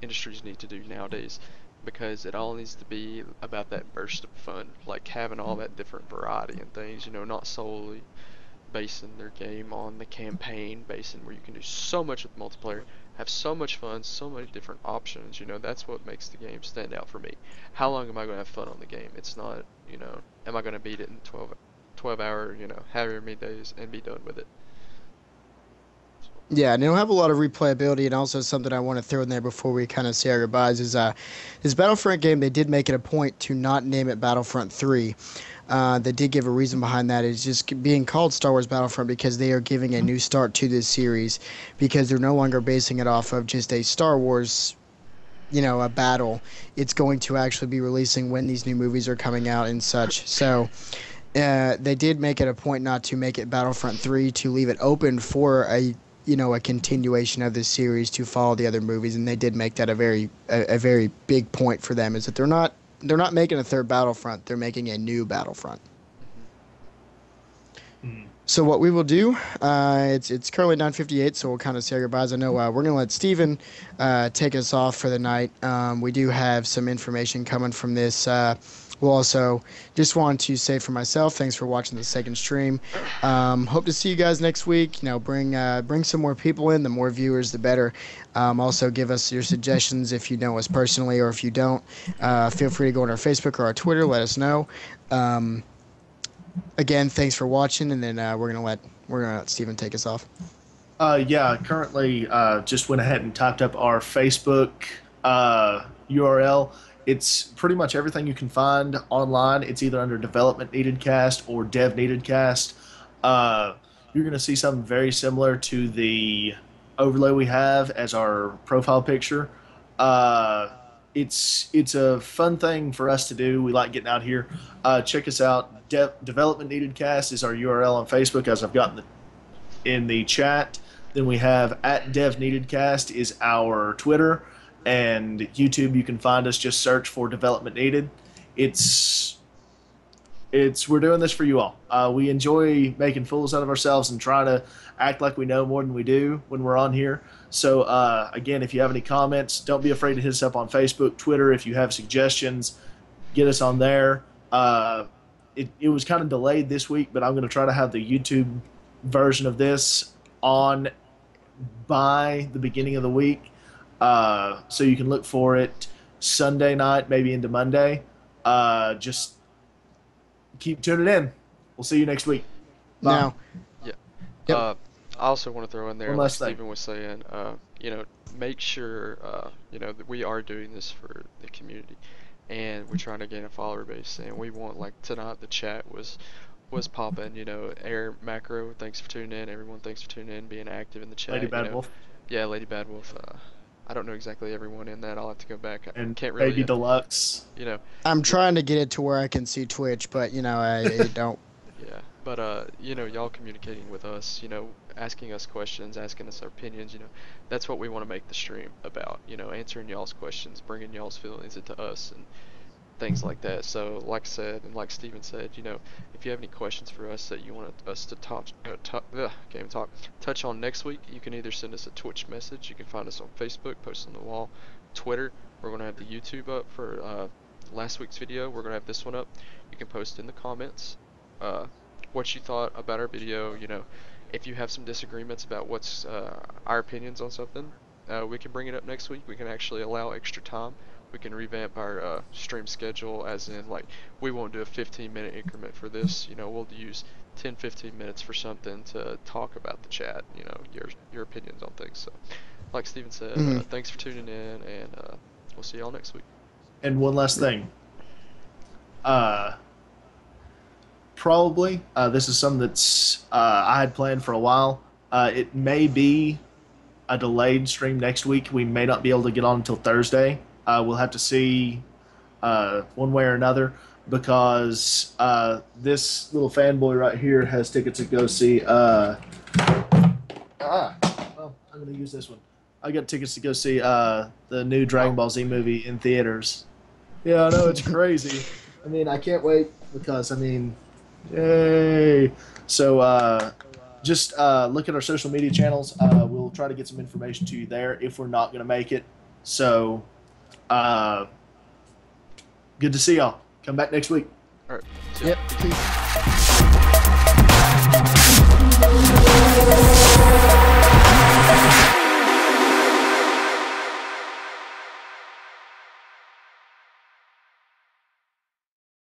industries need to do nowadays, because it all needs to be about that burst of fun, like having all that different variety and things. Not solely basing their game on the campaign, basing where you can do so much with multiplayer, have so much fun, so many different options. That's what makes the game stand out for me. How long am I going to have fun on the game? It's not, am I going to beat it in 12 hour, however many days and be done with it.
Yeah, and it'll have a lot of replayability, and also something I want to throw in there before we kind of say our goodbyes is this Battlefront game, they did make it a point to not name it Battlefront 3. They did give a reason behind that. It's just being called Star Wars Battlefront because they are giving a new start to this series, because they're no longer basing it off of just a Star Wars, a battle. It's going to actually be releasing when these new movies are coming out and such. So they did make it a point not to make it Battlefront 3, to leave it open for a continuation of this series to follow the other movies, and they did make that a very big point for them, is that they're not making a third Battlefront, they're making a new Battlefront. So what we will do, it's currently 9:58, so we'll kind of say our goodbyes. I know we're going to let Steven take us off for the night. We do have some information coming from this. We'll also just want to say for myself, thanks for watching the second stream. Hope to see you guys next week. Bring some more people in. The more viewers, the better. Also, give us your suggestions if you know us personally, or if you don't. Feel free to go on our Facebook or our Twitter. Let us know. Again, thanks for watching, and then we're gonna let Steven take us off.
Currently, just went ahead and typed up our Facebook URL. It's pretty much everything you can find online. It's either under Development Needed Cast or Dev Needed Cast. You're going to see something very similar to the overlay we have as our profile picture. It's a fun thing for us to do. We like getting out here. Check us out. Development Needed Cast is our URL on Facebook, as I've got in the chat. Then we have @DevNeededCast is our Twitter. And YouTube, you can find us, just search for Development Needed. It's we're doing this for you all. We enjoy making fools out of ourselves and trying to act like we know more than we do when we're on here. So again, if you have any comments, don't be afraid to hit us up on Facebook, Twitter. If you have suggestions, get us on there. It was kind of delayed this week, but I'm going to try to have the YouTube version of this on by the beginning of the week, so you can look for it Sunday night, maybe into Monday. Just keep tuning in. We'll see you next week. Bye.
Now,
Yeah.
Yep.
I also want to throw in there,
One
like
last thing.
Steven was saying, make sure, that we are doing this for the community, and we're trying to gain a follower base, and we want, like, tonight the chat was popping, Air Macro, thanks for tuning in, everyone, thanks for tuning in, being active in the chat.
Lady Bad Wolf
Yeah, Lady Bad Wolf. I don't know exactly everyone in that. I'll have to go back. I
and
can't really,
Baby Deluxe.
I'm trying to get it to where I can see Twitch, but I don't.
Yeah, but y'all communicating with us, asking us questions, asking us our opinions, that's what we want to make the stream about, answering y'all's questions, bringing y'all's feelings into us and things like that. So, like I said, and like Steven said, if you have any questions for us that you want us to touch on next week, you can either send us a Twitch message, you can find us on Facebook, post on the wall, Twitter. We're gonna have the YouTube up for last week's video. We're gonna have this one up. You can post in the comments what you thought about our video. If you have some disagreements about what's our opinions on something, we can bring it up next week. We can actually allow extra time. We can revamp our stream schedule, as in, like, we won't do a 15-minute increment for this. We'll use 10-15 minutes for something to talk about the chat, your opinions on things. So, like Steven said, thanks for tuning in, and we'll see y'all next week.
And one last thing. Probably, this is something that's I had planned for a while. It may be a delayed stream next week. We may not be able to get on until Thursday. We'll have to see one way or another, because this little fanboy right here has tickets to go see. Well, I'm going to use this one. I got tickets to go see the new Dragon Ball Z movie in theaters. Yeah, I know, it's crazy. I mean, I can't wait because, yay! So just look at our social media channels. We'll try to get some information to you there if we're not going to make it. So, good to see y'all. Come back next week.
All right.
Yep. Peace.